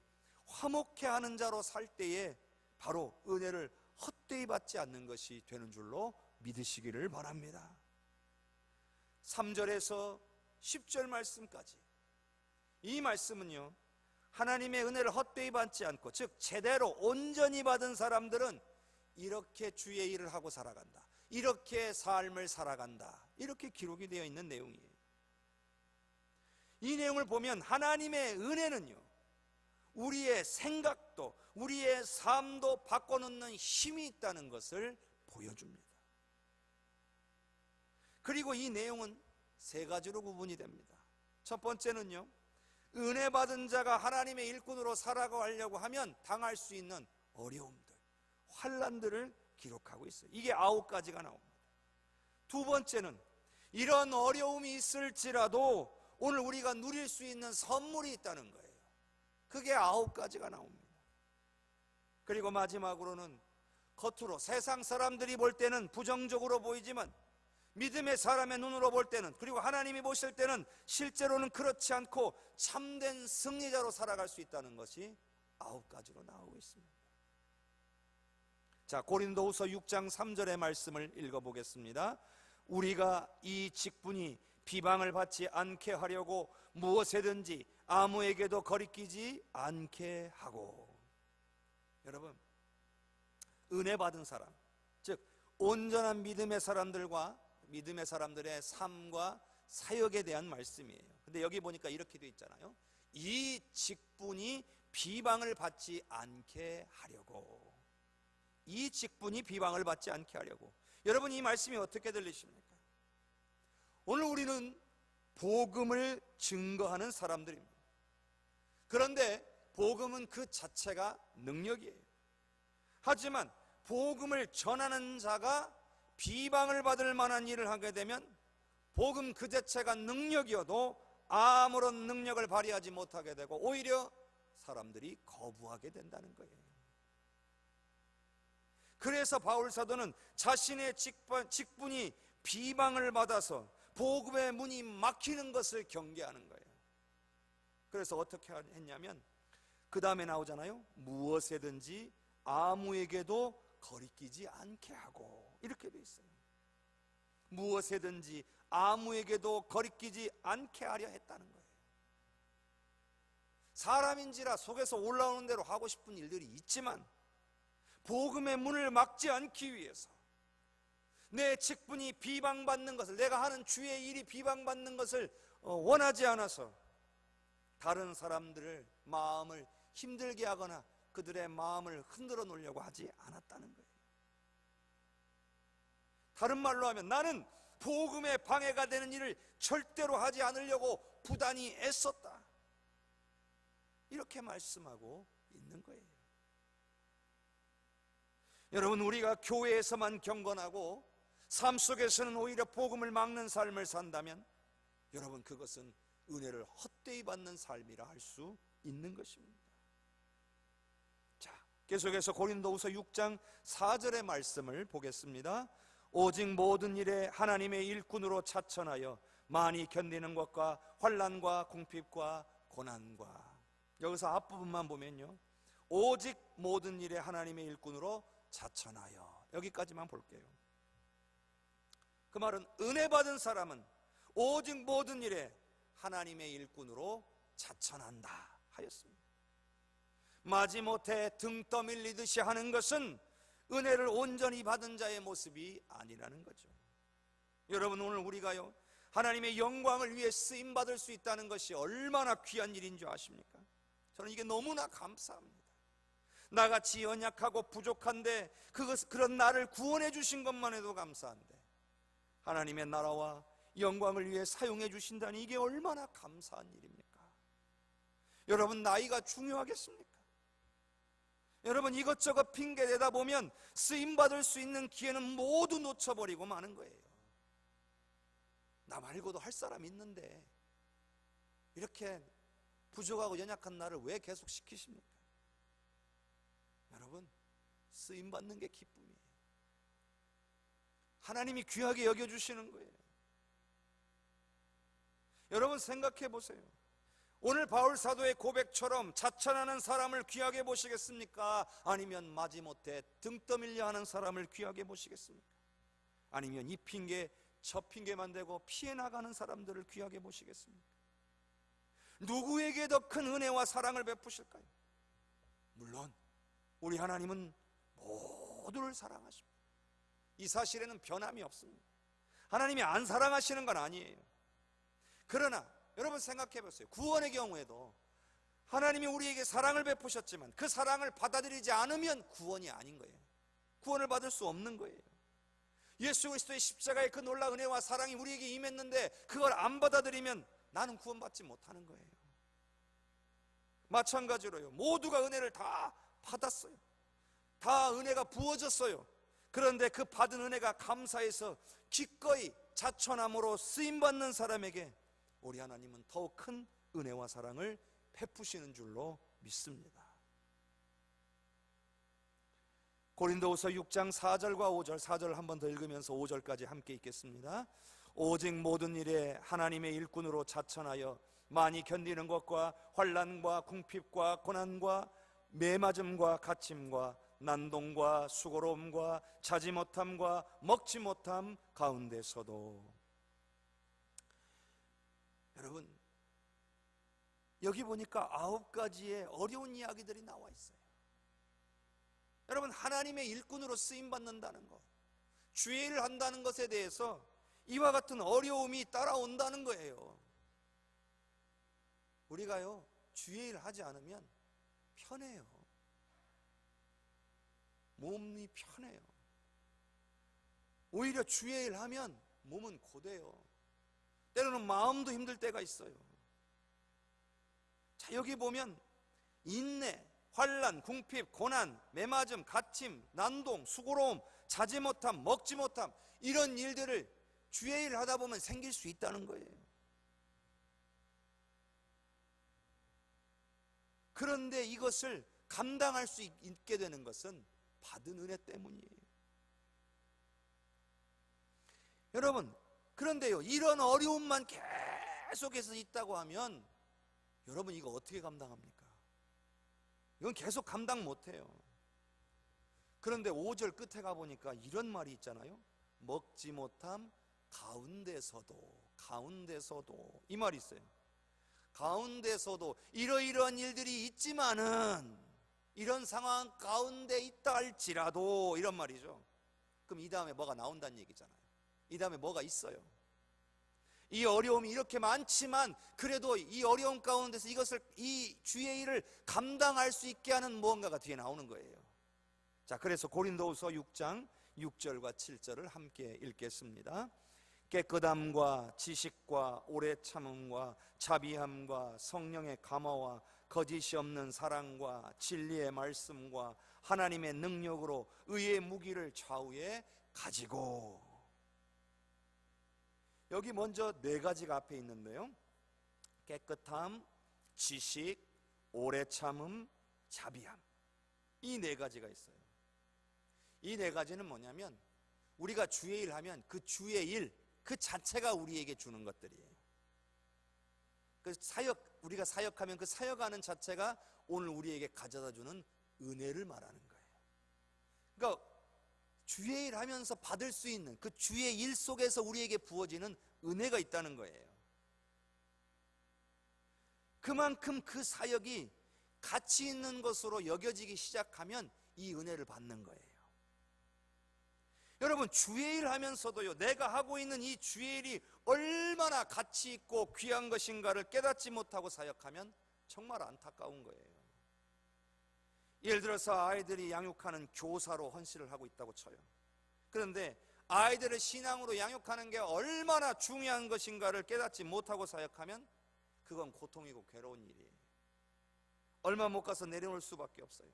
화목해하는 자로 살 때에 바로 은혜를 헛되이 받지 않는 것이 되는 줄로 믿으시기를 바랍니다. 3절에서 10절 말씀까지, 이 말씀은요, 하나님의 은혜를 헛되이 받지 않고, 즉 제대로 온전히 받은 사람들은 이렇게 주의 일을 하고 살아간다, 이렇게 삶을 살아간다, 이렇게 기록이 되어 있는 내용이에요. 이 내용을 보면 하나님의 은혜는요, 우리의 생각도 우리의 삶도 바꿔놓는 힘이 있다는 것을 보여줍니다. 그리고 이 내용은 세 가지로 구분이 됩니다. 첫 번째는요, 은혜 받은 자가 하나님의 일꾼으로 살아가려고 하면 당할 수 있는 어려움들, 환난들을 기록하고 있어요. 이게 9가지가 나옵니다. 두 번째는 이런 어려움이 있을지라도 오늘 우리가 누릴 수 있는 선물이 있다는 거예요. 그게 9가지가 나옵니다. 그리고 마지막으로는 겉으로 세상 사람들이 볼 때는 부정적으로 보이지만 믿음의 사람의 눈으로 볼 때는, 그리고 하나님이 보실 때는 실제로는 그렇지 않고 참된 승리자로 살아갈 수 있다는 것이 9가지로 나오고 있습니다. 자, 고린도후서 6장 3절의 말씀을 읽어보겠습니다. 우리가 이 직분이 비방을 받지 않게 하려고 무엇에든지 아무에게도 거리끼지 않게 하고. 여러분, 은혜 받은 사람, 즉 온전한 믿음의 사람들과 믿음의 사람들의 삶과 사역에 대한 말씀이에요. 근데 여기 보니까 이렇게 되어 있잖아요. 이 직분이 비방을 받지 않게 하려고. 이 직분이 비방을 받지 않게 하려고. 여러분, 이 말씀이 어떻게 들리십니까? 오늘 우리는 복음을 증거하는 사람들입니다. 그런데 복음은 그 자체가 능력이에요. 하지만 복음을 전하는 자가 비방을 받을 만한 일을 하게 되면 복음 그 자체가 능력이어도 아무런 능력을 발휘하지 못하게 되고 오히려 사람들이 거부하게 된다는 거예요. 그래서 바울 사도는 자신의 직분이 비방을 받아서 복음의 문이 막히는 것을 경계하는 거예요. 그래서 어떻게 했냐면 그 다음에 나오잖아요. 무엇에든지 아무에게도 거리끼지 않게 하고, 이렇게 돼 있어요. 무엇에든지 아무에게도 거리끼지 않게 하려 했다는 거예요. 사람인지라 속에서 올라오는 대로 하고 싶은 일들이 있지만 복음의 문을 막지 않기 위해서, 내 직분이 비방받는 것을, 내가 하는 주의 일이 비방받는 것을 원하지 않아서 다른 사람들을 마음을 힘들게 하거나 그들의 마음을 흔들어 놓으려고 하지 않았다는 거예요. 다른 말로 하면 나는 복음의 방해가 되는 일을 절대로 하지 않으려고 부단히 애썼다, 이렇게 말씀하고 있는 거예요. 여러분, 우리가 교회에서만 경건하고 삶 속에서는 오히려 복음을 막는 삶을 산다면 여러분, 그것은 은혜를 헛되이 받는 삶이라 할 수 있는 것입니다. 자, 계속해서 고린도후서 6장 4절의 말씀을 보겠습니다. 오직 모든 일에 하나님의 일꾼으로 차천하여 많이 견디는 것과 환난과 궁핍과 고난과. 여기서 앞부분만 보면요, 오직 모든 일에 하나님의 일꾼으로 차천하여, 여기까지만 볼게요. 그 말은 은혜 받은 사람은 오직 모든 일에 하나님의 일꾼으로 차천한다 하였습니다. 마지못해 등 떠밀리듯이 하는 것은 은혜를 온전히 받은 자의 모습이 아니라는 거죠. 여러분, 오늘 우리가요, 하나님의 영광을 위해 쓰임받을 수 있다는 것이 얼마나 귀한 일인 줄 아십니까? 저는 이게 너무나 감사합니다. 나같이 연약하고 부족한데 그런 나를 구원해 주신 것만 해도 감사한데, 하나님의 나라와 영광을 위해 사용해 주신다니 이게 얼마나 감사한 일입니까? 여러분, 나이가 중요하겠습니까? 여러분, 이것저것 핑계 대다 보면 쓰임받을 수 있는 기회는 모두 놓쳐버리고 마는 거예요. 나 말고도 할 사람 있는데 이렇게 부족하고 연약한 나를 왜 계속 시키십니까? 여러분, 쓰임받는 게 기쁨이에요. 하나님이 귀하게 여겨주시는 거예요. 여러분, 생각해 보세요. 오늘 바울 사도의 고백처럼 자천하는 사람을 귀하게 보시겠습니까? 아니면 마지못해 등 떠밀려 하는 사람을 귀하게 보시겠습니까? 아니면 이 핑계 저 핑계만 대고 피해 나가는 사람들을 귀하게 보시겠습니까? 누구에게 더 큰 은혜와 사랑을 베푸실까요? 물론 우리 하나님은 모두를 사랑하십니다. 이 사실에는 변함이 없습니다. 하나님이 안 사랑하시는 건 아니에요. 그러나 여러분, 생각해 보세요. 구원의 경우에도 하나님이 우리에게 사랑을 베푸셨지만 그 사랑을 받아들이지 않으면 구원이 아닌 거예요. 구원을 받을 수 없는 거예요. 예수 그리스도의 십자가의 그 놀라운 은혜와 사랑이 우리에게 임했는데 그걸 안 받아들이면 나는 구원받지 못하는 거예요. 마찬가지로요, 모두가 은혜를 다 받았어요. 다 은혜가 부어졌어요. 그런데 그 받은 은혜가 감사해서 기꺼이 자천함으로 쓰임받는 사람에게 우리 하나님은 더욱 큰 은혜와 사랑을 베푸시는 줄로 믿습니다. 고린도후서 6장 4절과 5절, 4절 한 번 더 읽으면서 5절까지 함께 읽겠습니다. 오직 모든 일에 하나님의 일꾼으로 자천하여 많이 견디는 것과 환난과 궁핍과 고난과 매맞음과 갇힘과 난동과 수고로움과 자지 못함과 먹지 못함 가운데서도. 여러분, 여기 보니까 9가지의 어려운 이야기들이 나와 있어요. 여러분, 하나님의 일꾼으로 쓰임받는다는 것, 주의 일을 한다는 것에 대해서 이와 같은 어려움이 따라온다는 거예요. 우리가요, 주의 일을 하지 않으면 편해요. 몸이 편해요. 오히려 주의 일을 하면 몸은 고돼요. 때로는 마음도 힘들 때가 있어요. 자, 여기 보면 인내, 환난, 궁핍, 고난, 매맞음, 갇힘, 난동, 수고로움, 자지 못함, 먹지 못함, 이런 일들을 주의 일을 하다 보면 생길 수 있다는 거예요. 그런데 이것을 감당할 수 있게 되는 것은 받은 은혜 때문이에요. 여러분, 그런데요, 이런 어려움만 계속해서 있다고 하면 여러분, 이거 어떻게 감당합니까? 이건 계속 감당 못해요. 그런데 5절 끝에 가보니까 이런 말이 있잖아요. 먹지 못함 가운데서도 이 말이 있어요. 가운데서도 이러이러한 일들이 있지만은, 이런 상황 가운데 있다 할지라도, 이런 말이죠. 그럼 이 다음에 뭐가 나온다는 얘기잖아요. 이 다음에 뭐가 있어요. 이 어려움이 이렇게 많지만 그래도 이 어려움 가운데서 이 주의 일을 감당할 수 있게 하는 무언가가 뒤에 나오는 거예요. 자, 그래서 고린도후서 6장 6절과 7절을 함께 읽겠습니다. 깨끗함과 지식과 오래 참음과 자비함과 성령의 감화와 거짓이 없는 사랑과 진리의 말씀과 하나님의 능력으로 의의 무기를 좌우에 가지고. 여기 먼저 4가지가 앞에 있는데요. 깨끗함, 지식, 오래 참음, 자비함. 이 4가지가 있어요. 이 4가지는 뭐냐면 우리가 주의 일 하면 그 주의 일 그 자체가 우리에게 주는 것들이에요. 그 사역, 우리가 사역하면 그 사역하는 자체가 오늘 우리에게 가져다 주는 은혜를 말하는 거예요. 그러니까 주의 일 하면서 받을 수 있는 그 주의 일 속에서 우리에게 부어지는 은혜가 있다는 거예요. 그만큼 그 사역이 가치 있는 것으로 여겨지기 시작하면 이 은혜를 받는 거예요. 여러분, 주의 일 하면서도요, 내가 하고 있는 이 주의 일이 얼마나 가치 있고 귀한 것인가를 깨닫지 못하고 사역하면 정말 안타까운 거예요. 예를 들어서 아이들이 양육하는 교사로 헌신을 하고 있다고 쳐요. 그런데 아이들을 신앙으로 양육하는 게 얼마나 중요한 것인가를 깨닫지 못하고 사역하면 그건 고통이고 괴로운 일이에요. 얼마 못 가서 내려올 수밖에 없어요.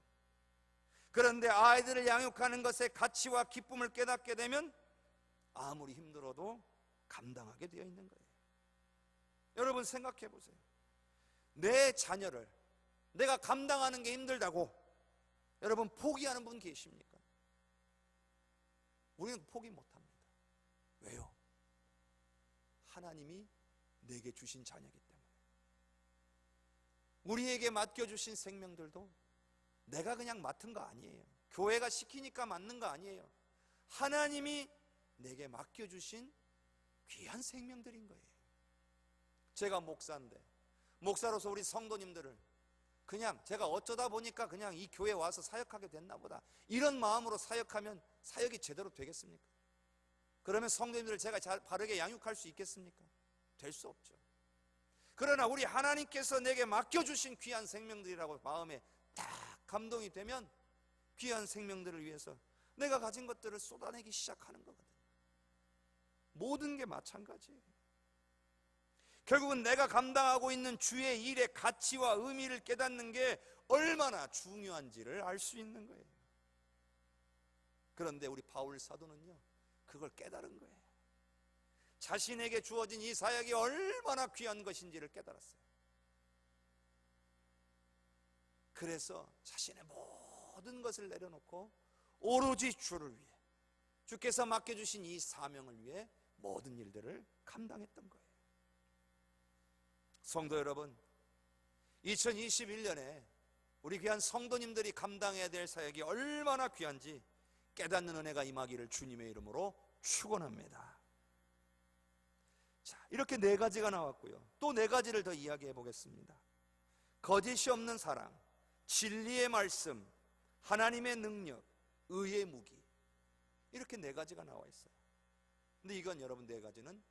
그런데 아이들을 양육하는 것의 가치와 기쁨을 깨닫게 되면 아무리 힘들어도 감당하게 되어 있는 거예요. 여러분 생각해 보세요. 내 자녀를 내가 감당하는 게 힘들다고 여러분 포기하는 분 계십니까? 우리는 포기 못합니다. 왜요? 하나님이 내게 주신 자녀이기 때문에. 우리에게 맡겨주신 생명들도 내가 그냥 맡은 거 아니에요. 교회가 시키니까 맡는 거 아니에요. 하나님이 내게 맡겨주신 귀한 생명들인 거예요. 제가 목사인데 목사로서 우리 성도님들을 그냥 제가 어쩌다 보니까 그냥 이 교회에 와서 사역하게 됐나 보다, 이런 마음으로 사역하면 사역이 제대로 되겠습니까? 그러면 성도님들을 제가 바르게 양육할 수 있겠습니까? 될 수 없죠. 그러나 우리 하나님께서 내게 맡겨주신 귀한 생명들이라고 마음에 딱 감동이 되면 귀한 생명들을 위해서 내가 가진 것들을 쏟아내기 시작하는 거거든요. 모든 게 마찬가지예요. 결국은 내가 감당하고 있는 주의 일의 가치와 의미를 깨닫는 게 얼마나 중요한지를 알 수 있는 거예요. 그런데 우리 바울 사도는요, 그걸 깨달은 거예요. 자신에게 주어진 이 사역이 얼마나 귀한 것인지를 깨달았어요. 그래서 자신의 모든 것을 내려놓고 오로지 주를 위해, 주께서 맡겨주신 이 사명을 위해 모든 일들을 감당했던 거예요. 성도 여러분, 2021년에 우리 귀한 성도님들이 감당해야 될 사역이 얼마나 귀한지 깨닫는 은혜가 임하기를 주님의 이름으로 축원합니다. 자, 이렇게 네 가지가 나왔고요. 또 네 가지를 더 이야기해 보겠습니다. 거짓이 없는 사랑, 진리의 말씀, 하나님의 능력, 의의 무기, 이렇게 네 가지가 나와 있어요. 근데 이건 여러분 네 가지는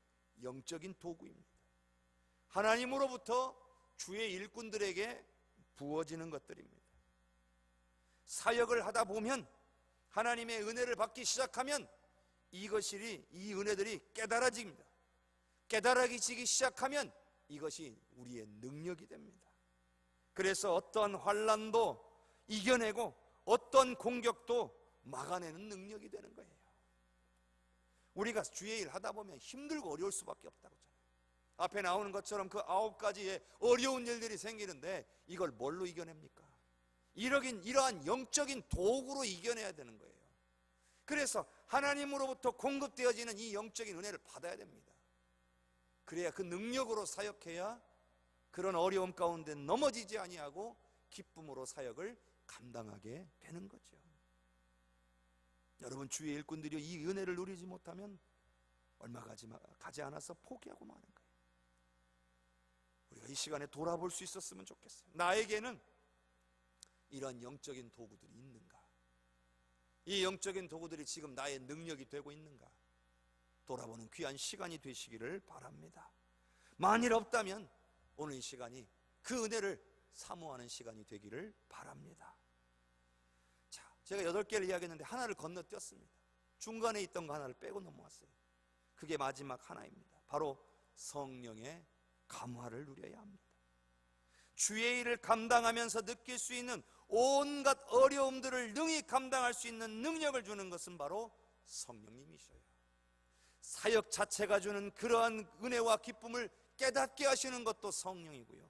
영적인 도구입니다. 하나님으로부터 주의 일꾼들에게 부어지는 것들입니다. 사역을 하다 보면, 하나님의 은혜를 받기 시작하면 이 은혜들이 깨달아집니다. 깨달아지기 시작하면 이것이 우리의 능력이 됩니다. 그래서 어떠한 환난도 이겨내고 어떤 공격도 막아내는 능력이 되는 거예요. 우리가 주의 일 하다 보면 힘들고 어려울 수밖에 없다고 하잖아요. 앞에 나오는 것처럼 그 9가지의 어려운 일들이 생기는데 이걸 뭘로 이겨냅니까? 이러한 영적인 도구로 이겨내야 되는 거예요. 그래서 하나님으로부터 공급되어지는 이 영적인 은혜를 받아야 됩니다. 그래야 그 능력으로 사역해야 그런 어려움 가운데 넘어지지 아니하고 기쁨으로 사역을 감당하게 되는 거죠. 여러분, 주의 일꾼들이 이 은혜를 누리지 못하면 얼마 가지 않아서 포기하고 마는 거예요. 우리가 이 시간에 돌아볼 수 있었으면 좋겠어요. 나에게는 이런 영적인 도구들이 있는가? 이 영적인 도구들이 지금 나의 능력이 되고 있는가? 돌아보는 귀한 시간이 되시기를 바랍니다. 만일 없다면 오늘 이 시간이 그 은혜를 사모하는 시간이 되기를 바랍니다. 자, 제가 8개를 이야기했는데 하나를 건너뛰었습니다. 중간에 있던 거 하나를 빼고 넘어왔어요. 그게 마지막 하나입니다. 바로 성령의 감화를 누려야 합니다. 주의 일을 감당하면서 느낄 수 있는 온갖 어려움들을 능히 감당할 수 있는 능력을 주는 것은 바로 성령님이셔요. 사역 자체가 주는 그러한 은혜와 기쁨을 깨닫게 하시는 것도 성령이고요,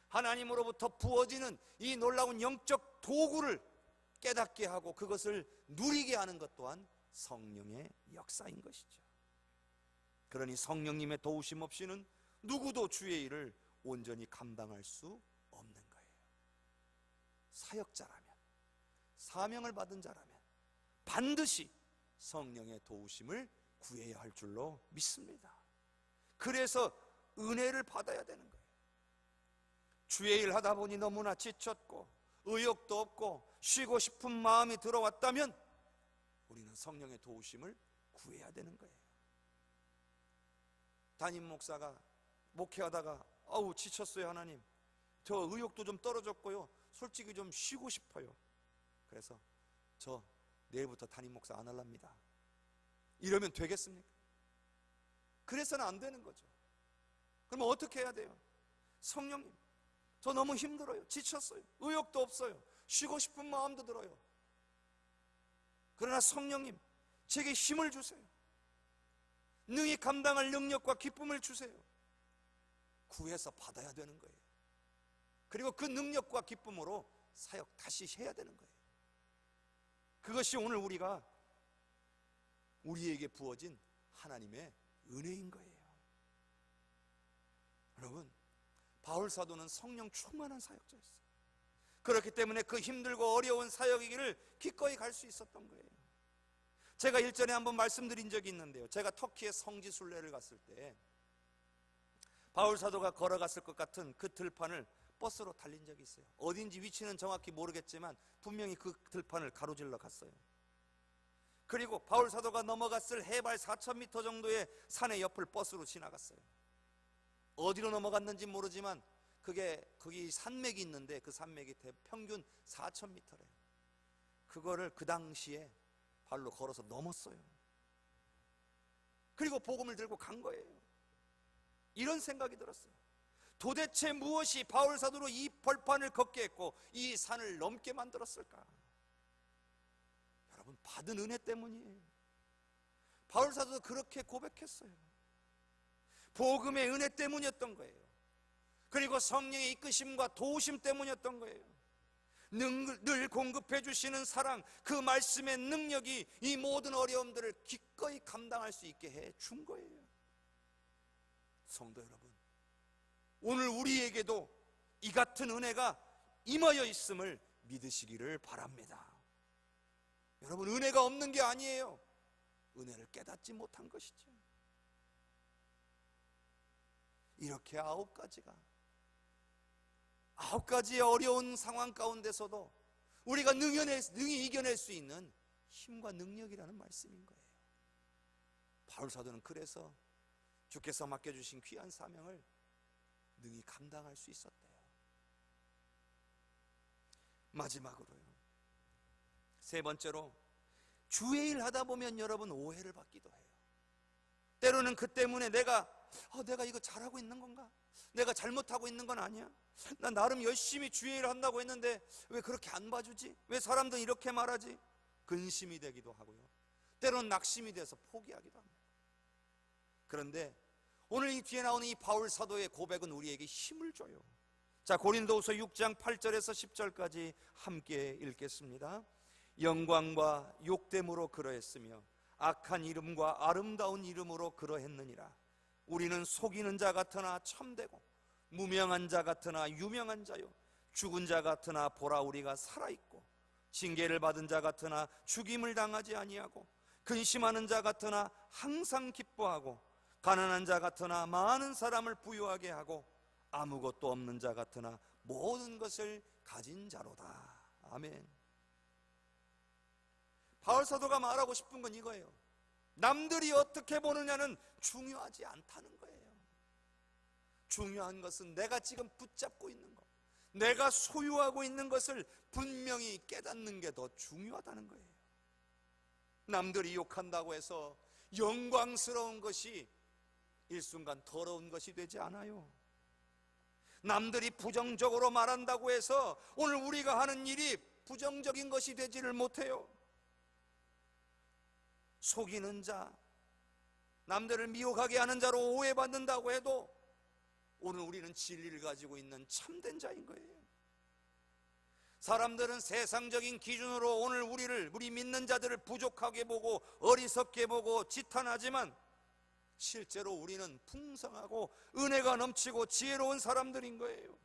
하나님으로부터 부어지는 이 놀라운 영적 도구를 깨닫게 하고 그것을 누리게 하는 것 또한 성령의 역사인 것이죠. 그러니 성령님의 도우심 없이는 누구도 주의 일을 온전히 감당할 수 없는 거예요. 사역자라면, 사명을 받은 자라면 반드시 성령의 도우심을 구해야 할 줄로 믿습니다. 그래서 은혜를 받아야 되는 거예요. 주의 일 하다 보니 너무나 지쳤고 의욕도 없고 쉬고 싶은 마음이 들어왔다면 우리는 성령의 도우심을 구해야 되는 거예요. 담임 목사가 목회하다가 지쳤어요. 하나님, 저 의욕도 좀 떨어졌고요, 솔직히 좀 쉬고 싶어요. 그래서 저 내일부터 담임 목사 안 할랍니다. 이러면 되겠습니까? 그래서는 안 되는 거죠. 그러면 어떻게 해야 돼요? 성령님, 저 너무 힘들어요. 지쳤어요. 의욕도 없어요. 쉬고 싶은 마음도 들어요. 그러나 성령님, 제게 힘을 주세요. 능히 감당할 능력과 기쁨을 주세요. 구해서 받아야 되는 거예요. 그리고 그 능력과 기쁨으로 사역 다시 해야 되는 거예요. 그것이 오늘 우리에게 부어진 하나님의 은혜인 거예요. 여러분, 바울 사도는 성령 충만한 사역자였어요. 그렇기 때문에 그 힘들고 어려운 사역의 길을 기꺼이 갈 수 있었던 거예요. 제가 일전에 한번 말씀드린 적이 있는데요, 제가 터키의 성지 순례를 갔을 때 바울 사도가 걸어갔을 것 같은 그 들판을 버스로 달린 적이 있어요. 어딘지 위치는 정확히 모르겠지만 분명히 그 들판을 가로질러 갔어요. 그리고 바울 사도가 넘어갔을 해발 4,000m 정도의 산의 옆을 버스로 지나갔어요. 어디로 넘어갔는지 모르지만 거기 산맥이 있는데 그 산맥이 평균 4,000m래요. 그거를 그 당시에 발로 걸어서 넘었어요. 그리고 복음을 들고 간 거예요. 이런 생각이 들었어요. 도대체 무엇이 바울 사도로 이 벌판을 걷게 했고 이 산을 넘게 만들었을까? 여러분, 받은 은혜 때문이에요. 바울 사도도 그렇게 고백했어요. 복음의 은혜 때문이었던 거예요. 그리고 성령의 이끄심과 도우심 때문이었던 거예요. 늘 공급해 주시는 사랑, 그 말씀의 능력이 이 모든 어려움들을 기꺼이 감당할 수 있게 해 준 거예요. 성도 여러분, 오늘 우리에게도 이 같은 은혜가 임하여 있음을 믿으시기를 바랍니다. 여러분, 은혜가 없는 게 아니에요. 은혜를 깨닫지 못한 것이죠. 이렇게 9가지의 어려운 상황 가운데서도 우리가 능히 이겨낼 수 있는 힘과 능력이라는 말씀인 거예요. 바울 사도는 그래서 주께서 맡겨주신 귀한 사명을 능히 감당할 수 있었대요. 마지막으로요, 세 번째로, 주의 일 하다 보면 여러분 오해를 받기도 해요. 때로는 그 때문에 내가 이거 잘하고 있는 건가? 내가 잘못하고 있는 건 아니야? 나 나름 열심히 주의 일을 한다고 했는데 왜 그렇게 안 봐주지? 왜 사람들은 이렇게 말하지? 근심이 되기도 하고요, 때로는 낙심이 돼서 포기하기도 합니다. 그런데 오늘 이 뒤에 나오는 이 바울 사도의 고백은 우리에게 힘을 줘요. 자, 고린도후서 6장 8절에서 10절까지 함께 읽겠습니다. 영광과 욕됨으로 그러했으며 악한 이름과 아름다운 이름으로 그러했느니라. 우리는 속이는 자 같으나 참되고 무명한 자 같으나 유명한 자요, 죽은 자 같으나 보라 우리가 살아있고, 징계를 받은 자 같으나 죽임을 당하지 아니하고, 근심하는 자 같으나 항상 기뻐하고, 가난한 자 같으나 많은 사람을 부유하게 하고, 아무것도 없는 자 같으나 모든 것을 가진 자로다. 아멘. 바울 사도가 말하고 싶은 건 이거예요. 남들이 어떻게 보느냐는 중요하지 않다는 거예요. 중요한 것은 내가 지금 붙잡고 있는 것, 내가 소유하고 있는 것을 분명히 깨닫는 게 더 중요하다는 거예요. 남들이 욕한다고 해서 영광스러운 것이 일순간 더러운 것이 되지 않아요. 남들이 부정적으로 말한다고 해서 오늘 우리가 하는 일이 부정적인 것이 되지를 못해요. 속이는 자, 남들을 미혹하게 하는 자로 오해받는다고 해도 오늘 우리는 진리를 가지고 있는 참된 자인 거예요. 사람들은 세상적인 기준으로 오늘 우리 믿는 자들을 부족하게 보고 어리석게 보고 지탄하지만 실제로 우리는 풍성하고 은혜가 넘치고 지혜로운 사람들인 거예요.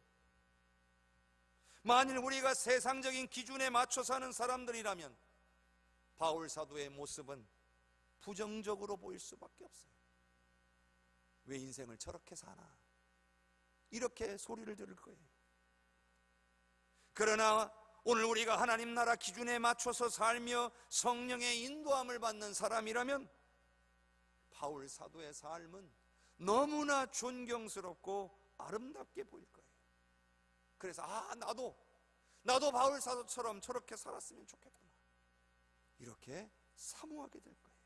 만일 우리가 세상적인 기준에 맞춰 사는 사람들이라면 바울 사도의 모습은 부정적으로 보일 수밖에 없어요. 왜 인생을 저렇게 사나? 이렇게 소리를 들을 거예요. 그러나 오늘 우리가 하나님 나라 기준에 맞춰서 살며 성령의 인도함을 받는 사람이라면 바울 사도의 삶은 너무나 존경스럽고 아름답게 보일 거예요. 그래서 나도 바울 사도처럼 저렇게 살았으면 좋겠구나, 이렇게 사모하게 될 거예요.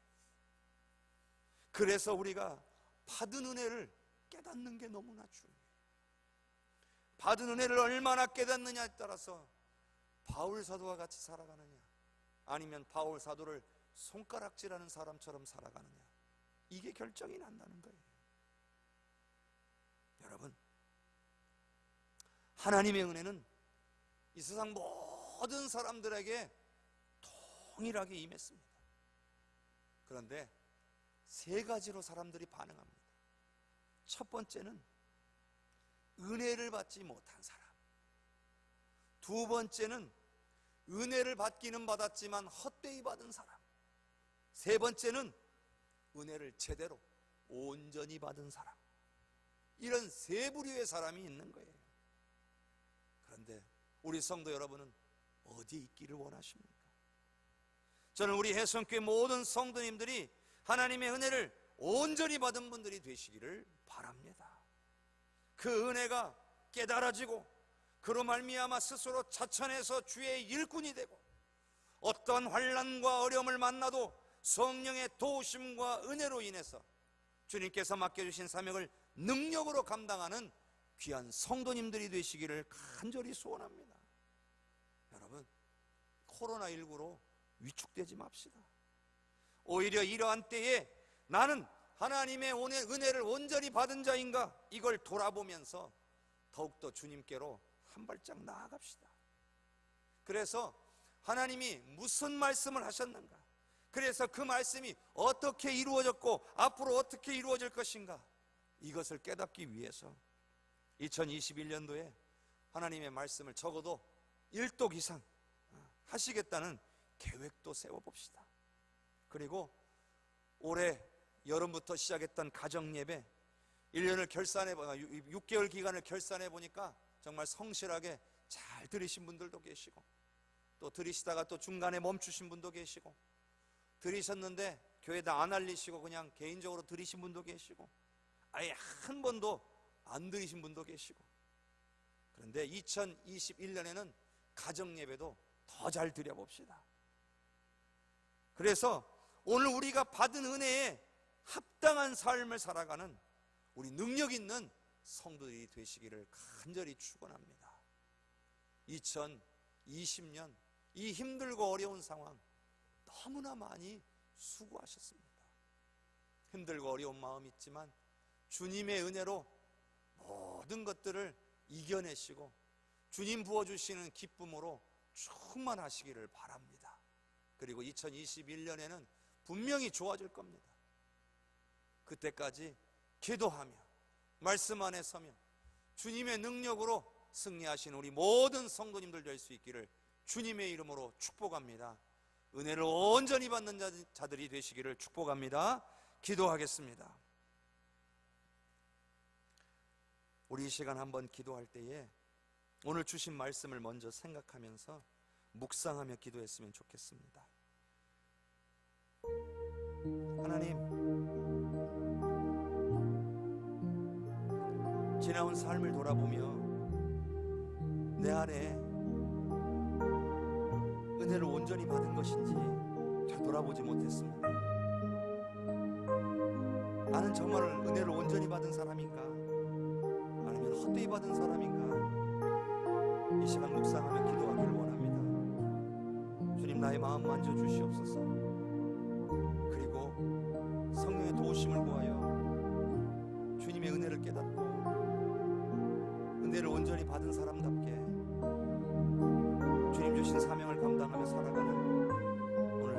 그래서 우리가 받은 은혜를 깨닫는 게 너무나 중요해요. 받은 은혜를 얼마나 깨닫느냐에 따라서 바울 사도와 같이 살아가느냐, 아니면 바울 사도를 손가락질하는 사람처럼 살아가느냐, 이게 결정이 난다는 거예요. 여러분, 하나님의 은혜는 이 세상 모든 사람들에게 동일하게 임했습니다. 그런데 세 가지로 사람들이 반응합니다. 첫 번째는 은혜를 받지 못한 사람, 두 번째는 은혜를 받기는 받았지만 헛되이 받은 사람, 세 번째는 은혜를 제대로 온전히 받은 사람. 이런 세 부류의 사람이 있는 거예요. 그런데 우리 성도 여러분은 어디에 있기를 원하십니까? 저는 우리 해성교회 모든 성도님들이 하나님의 은혜를 온전히 받은 분들이 되시기를 바랍니다. 그 은혜가 깨달아지고 그로 말미암아 스스로 자천해서 주의 일꾼이 되고, 어떤 환난과 어려움을 만나도 성령의 도우심과 은혜로 인해서 주님께서 맡겨주신 사명을 능력으로 감당하는 귀한 성도님들이 되시기를 간절히 소원합니다. 여러분, 코로나19로 위축되지 맙시다. 오히려 이러한 때에 나는 하나님의 은혜를 온전히 받은 자인가, 이걸 돌아보면서 더욱더 주님께로 한 발짝 나아갑시다. 그래서 하나님이 무슨 말씀을 하셨는가, 그래서 그 말씀이 어떻게 이루어졌고 앞으로 어떻게 이루어질 것인가, 이것을 깨닫기 위해서 2021년도에 하나님의 말씀을 적어도 1독 이상 하시겠다는 계획도 세워봅시다. 그리고 올해 여름부터 시작했던 가정예배 1년을 6개월 기간을 결산해 보니까 정말 성실하게 잘 들으신 분들도 계시고, 또 들으시다가 또 중간에 멈추신 분도 계시고, 들으셨는데 교회에다 안 알리시고 그냥 개인적으로 들으신 분도 계시고, 아예 한 번도 안 들으신 분도 계시고. 그런데 2021년에는 가정예배도 더 잘 드려봅시다. 그래서 오늘 우리가 받은 은혜에 합당한 삶을 살아가는 우리 능력 있는 성도들이 되시기를 간절히 축원합니다. 2020년 이 힘들고 어려운 상황 너무나 많이 수고하셨습니다. 힘들고 어려운 마음 있지만 주님의 은혜로 모든 것들을 이겨내시고 주님 부어주시는 기쁨으로 충만하시기를 바랍니다. 그리고 2021년에는 분명히 좋아질 겁니다. 그때까지 기도하며 말씀 안에 서며 주님의 능력으로 승리하신 우리 모든 성도님들 될 수 있기를 주님의 이름으로 축복합니다. 은혜를 온전히 받는 자들이 되시기를 축복합니다. 기도하겠습니다. 우리 이 시간 한번 기도할 때에 오늘 주신 말씀을 먼저 생각하면서 묵상하며 기도했으면 좋겠습니다. 하나님, 지나온 삶을 돌아보며 내 안에 은혜를 온전히 받은 것인지 되돌아보지 못했습니다. 나는 정말 은혜를 온전히 받은 사람인가, 아니면 헛되이 받은 사람인가, 이 시간 묵상하며 기도하기를 원합니다. 주님, 나의 마음 만져주시옵소서. 그리고 성령의 도우심을 구하여 주님의 은혜를 깨닫고 은혜를 온전히 받은 사람답게 주님 주신 사명을 감당하며 살아가는 오늘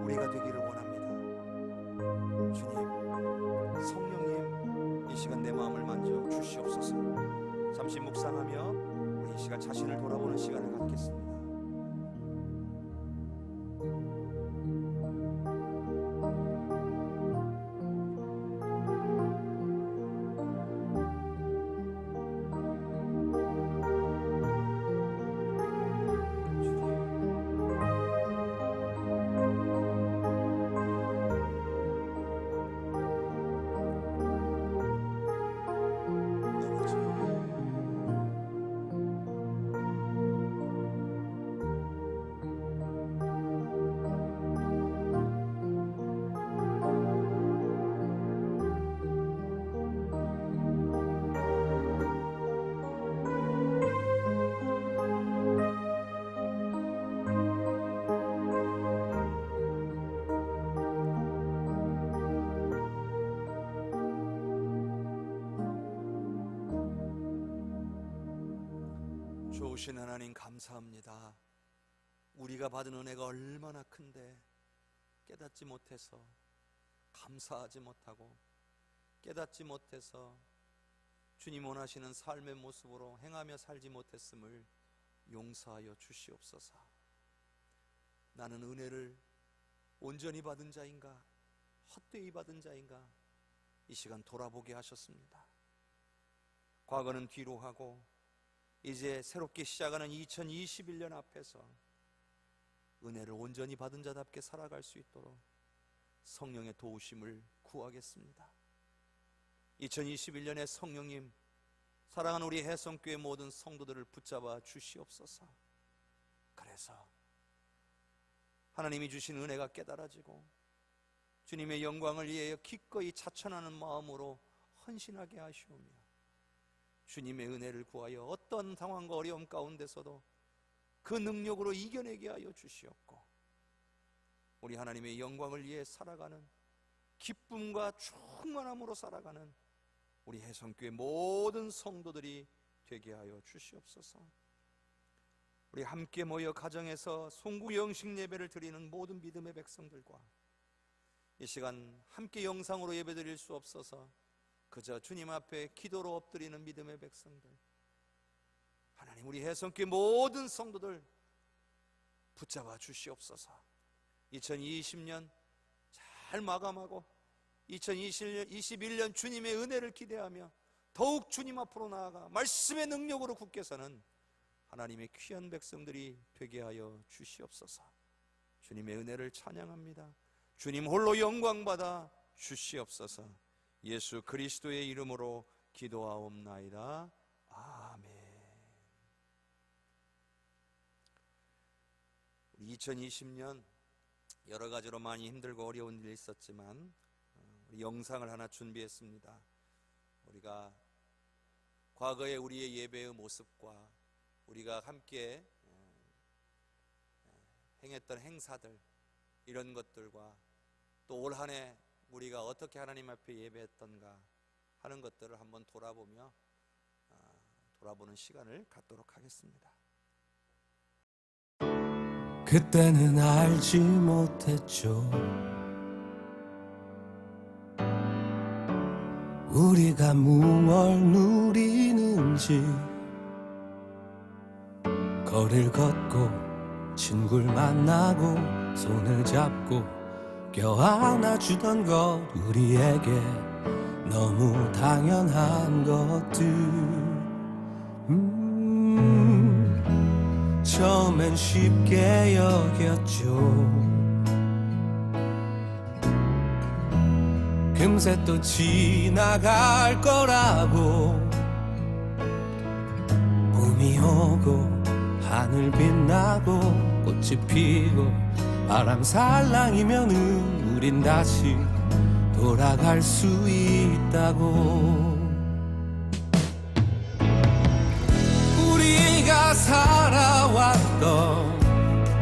우리가 되기를 원합니다. 주님, 성령님, 이 시간 내 마음을 만져 주시옵소서. 잠시 묵상하며 우리 이 시간 자신을 돌아보는 시간을 갖겠습니다. 좋으신 하나님 감사합니다. 우리가 받은 은혜가 얼마나 큰데 깨닫지 못해서, 감사하지 못하고 깨닫지 못해서 주님 원하시는 삶의 모습으로 행하며 살지 못했음을 용서하여 주시옵소서. 나는 은혜를 온전히 받은 자인가, 헛되이 받은 자인가, 이 시간 돌아보게 하셨습니다. 과거는 뒤로 하고 이제 새롭게 시작하는 2021년 앞에서 은혜를 온전히 받은 자답게 살아갈 수 있도록 성령의 도우심을 구하겠습니다. 2021년에 성령님, 사랑하는 우리 해성교회 모든 성도들을 붙잡아 주시옵소서. 그래서 하나님이 주신 은혜가 깨달아지고 주님의 영광을 위하여 기꺼이 자천하는 마음으로 헌신하게 하시오며, 주님의 은혜를 구하여 어떤 상황과 어려움 가운데서도 그 능력으로 이겨내게 하여 주시옵고, 우리 하나님의 영광을 위해 살아가는, 기쁨과 충만함으로 살아가는 우리 해성교회 모든 성도들이 되게 하여 주시옵소서. 우리 함께 모여 가정에서 송구 영식 예배를 드리는 모든 믿음의 백성들과 이 시간 함께 영상으로 예배 드릴 수 없어서 그저 주님 앞에 기도로 엎드리는 믿음의 백성들, 하나님 우리 해성교회 모든 성도들 붙잡아 주시옵소서. 2020년 잘 마감하고 2021년 주님의 은혜를 기대하며 더욱 주님 앞으로 나아가 말씀의 능력으로 굳게 서는 하나님의 귀한 백성들이 되게 하여 주시옵소서. 주님의 은혜를 찬양합니다. 주님 홀로 영광받아 주시옵소서. 예수 그리스도의 이름으로 기도하옵나이다. 아멘. 2020년 여러 가지로 많이 힘들고 어려운 일이 있었지만 우리 영상을 하나 준비했습니다. 우리가 과거의 우리의 예배의 모습과 우리가 함께 행했던 행사들, 이런 것들과 또 올 한 해 우리가 어떻게 하나님 앞에 예배했던가 하는 것들을 한번 돌아보며 돌아보는 시간을 갖도록 하겠습니다. 그때는 알지 못했죠. 우리가 무얼 누리는지. 거리를 걷고 친구를 만나고 손을 잡고 껴안아주던 것, 우리에게 너무 당연한 것들. 처음엔 쉽게 여겼죠. 금세 또 지나갈 거라고. 봄이 오고 하늘 빛나고 꽃이 피고 바람 살랑이면은 우린 다시 돌아갈 수 있다고. 우리가 살아왔던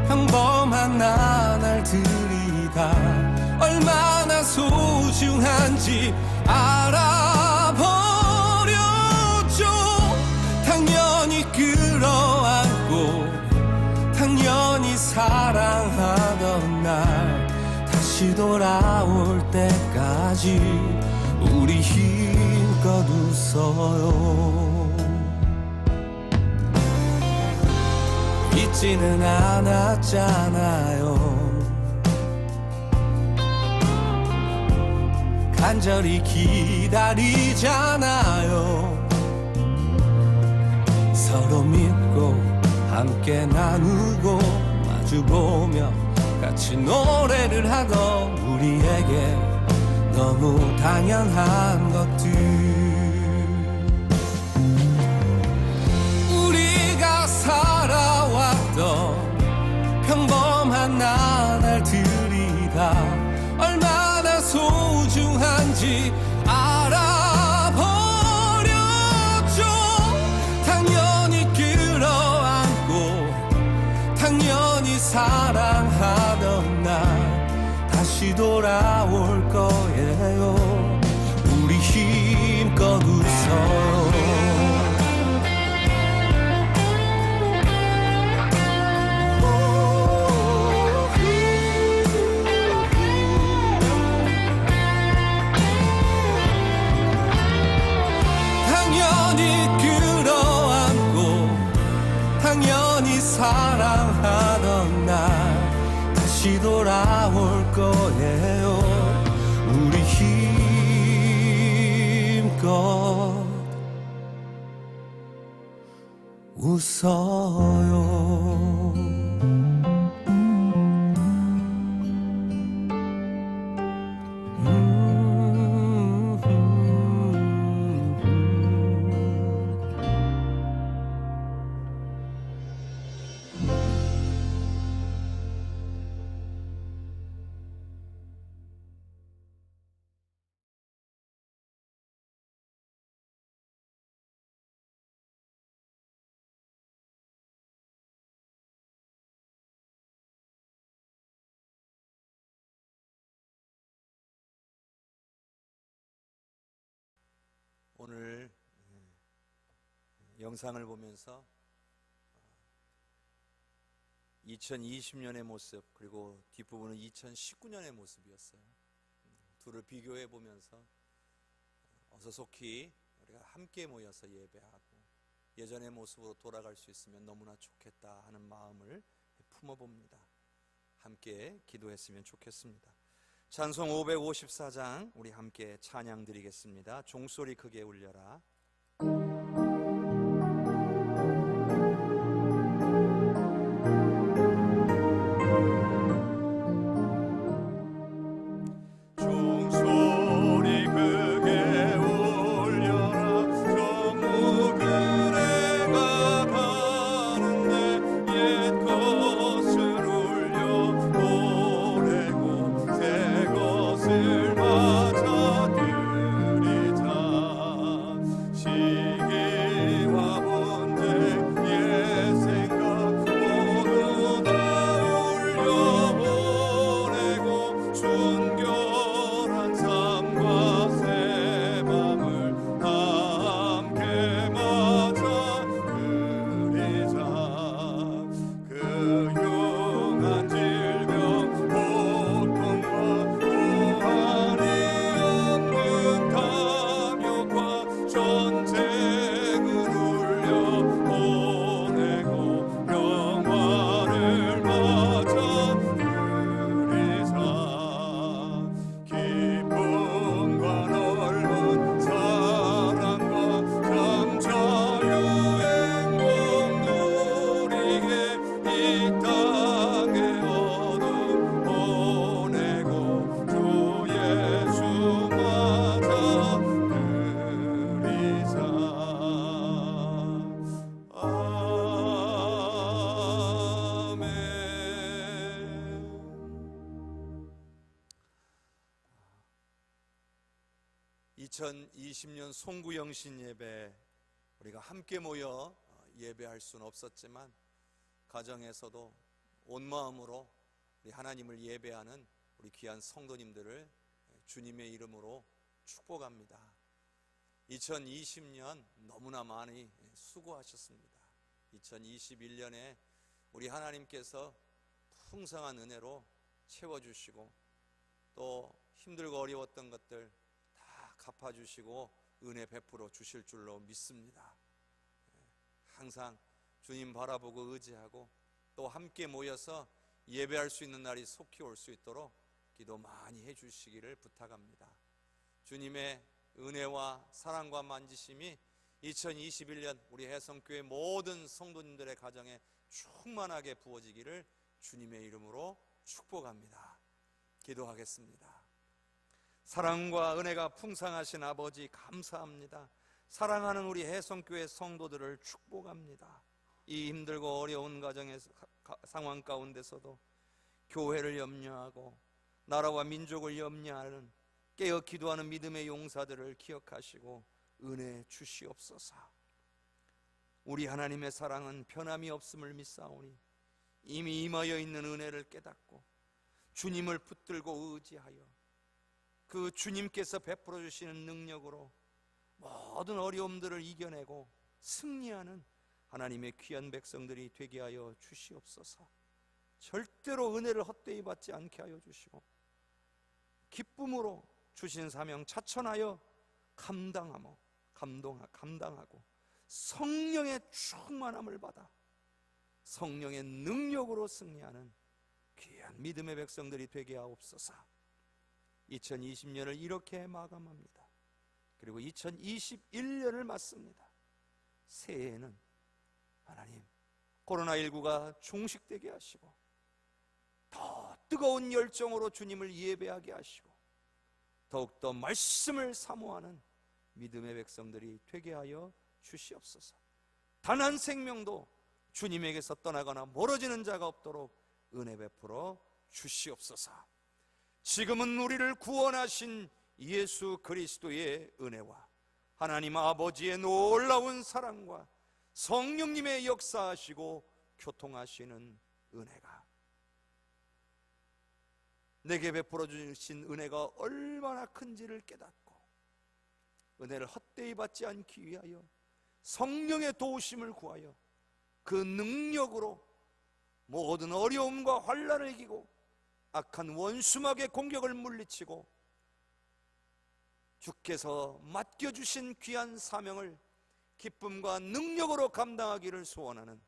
평범한 나날들이 다 얼마나 소중한지 알아버렸죠. 당연히 끌어안고 당연히 사랑하던 날 다시 돌아올 때까지 우리 힘껏 웃어요. 잊지는 않았잖아요. 간절히 기다리잖아요. 서로 믿고 함께 나누고 마주보며 같이 노래를 하던 우리에게 너무 당연한 것들. 우리가 살아왔던 평범한 나날들이 다 얼마나 소중한지 알아버렸죠. 당연히 끌어안고 당연히 사랑하던 날 다시 돌아올 거예요. 우리 힘껏 웃어요. 사랑하던 날 다시 돌아올 거예요. 우리 힘껏 웃어요. 오늘 영상을 보면서 2020년의 모습 그리고 뒷부분은 2019년의 모습이었어요. 둘을 비교해 보면서 어서 속히 우리가 함께 모여서 예배하고 예전의 모습으로 돌아갈 수 있으면 너무나 좋겠다 하는 마음을 품어봅니다. 함께 기도했으면 좋겠습니다. 찬송 554장 우리 함께 찬양 드리겠습니다. 종소리 크게 울려라. 종소리 크게 울려라. 전무 그네가 가는데 옛 것을 울려 보내고 새 것을 맞아 들이자. 시기와 분쟁 옛 생각 모두 다 울려보내고 순결한 삶과 새 맘을 함께 맞아 그리자. 그 흉한 질병 고통과 고난이 없는 감욕과 전쟁을 울려보내고 평화를 맞아 그리자. 기쁨과 넓은 사랑과 참 자유의 행복 누리게 이 땅의 어둠 보내고 주 예수 맞아 그리자. 아멘. 2020년 송구영신 예배 우리가 함께 모여 예배할 수는 없었지만 가정에서도 온 마음으로 우리 하나님을 예배하는 우리 귀한 성도님들을 주님의 이름으로 축복합니다. 2020년 너무나 많이 수고하셨습니다. 2021년에 우리 하나님께서 풍성한 은혜로 채워주시고 또 힘들고 어려웠던 것들 다 갚아주시고 은혜 베풀어 주실 줄로 믿습니다. 항상 주님 바라보고 의지하고 또 함께 모여서 예배할 수 있는 날이 속히 올 수 있도록 기도 많이 해주시기를 부탁합니다. 주님의 은혜와 사랑과 만지심이 2021년 우리 해성교회 모든 성도님들의 가정에 충만하게 부어지기를 주님의 이름으로 축복합니다. 기도하겠습니다. 사랑과 은혜가 풍성하신 아버지 감사합니다. 사랑하는 우리 해성교회 성도들을 축복합니다. 이 힘들고 어려운 상황 가운데서도 교회를 염려하고 나라와 민족을 염려하는 깨어 기도하는 믿음의 용사들을 기억하시고 은혜 주시옵소서. 우리 하나님의 사랑은 변함이 없음을 믿사오니 이미 임하여 있는 은혜를 깨닫고 주님을 붙들고 의지하여 그 주님께서 베풀어 주시는 능력으로 모든 어려움들을 이겨내고 승리하는 하나님의 귀한 백성들이 되게 하여 주시옵소서. 절대로 은혜를 헛되이 받지 않게 하여 주시고 기쁨으로 주신 사명 차천하여 감당하고 성령의 충만함을 받아 성령의 능력으로 승리하는 귀한 믿음의 백성들이 되게 하옵소서. 2020년을 이렇게 마감합니다. 그리고 2021년을 맞습니다. 새해에는 하나님 코로나19가 종식되게 하시고 더 뜨거운 열정으로 주님을 예배하게 하시고 더욱더 말씀을 사모하는 믿음의 백성들이 되게 하여 주시옵소서. 단 한 생명도 주님에게서 떠나거나 멀어지는 자가 없도록 은혜 베풀어 주시옵소서. 지금은 우리를 구원하신 예수 그리스도의 은혜와 하나님 아버지의 놀라운 사랑과 성령님의 역사하시고 교통하시는 은혜가 내게 베풀어 주신 은혜가 얼마나 큰지를 깨닫고 은혜를 헛되이 받지 않기 위하여 성령의 도우심을 구하여 그 능력으로 모든 어려움과 환난을 이기고 악한 원수막의 공격을 물리치고 주께서 맡겨주신 귀한 사명을 기쁨과 능력으로 감당하기를 소원하는,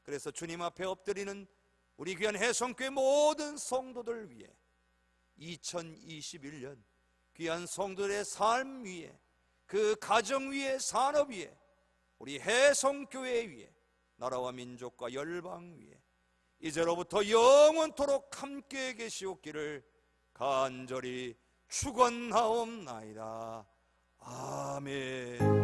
그래서 주님 앞에 엎드리는 우리 귀한 해성교회 모든 성도들 위해 2021년 귀한 성도들의 삶 위에, 그 가정 위에, 산업 위에, 우리 해성교회 위에, 나라와 민족과 열방 위에 이제로부터 영원토록 함께 계시옵기를 간절히 축원하옵나이다. 아멘.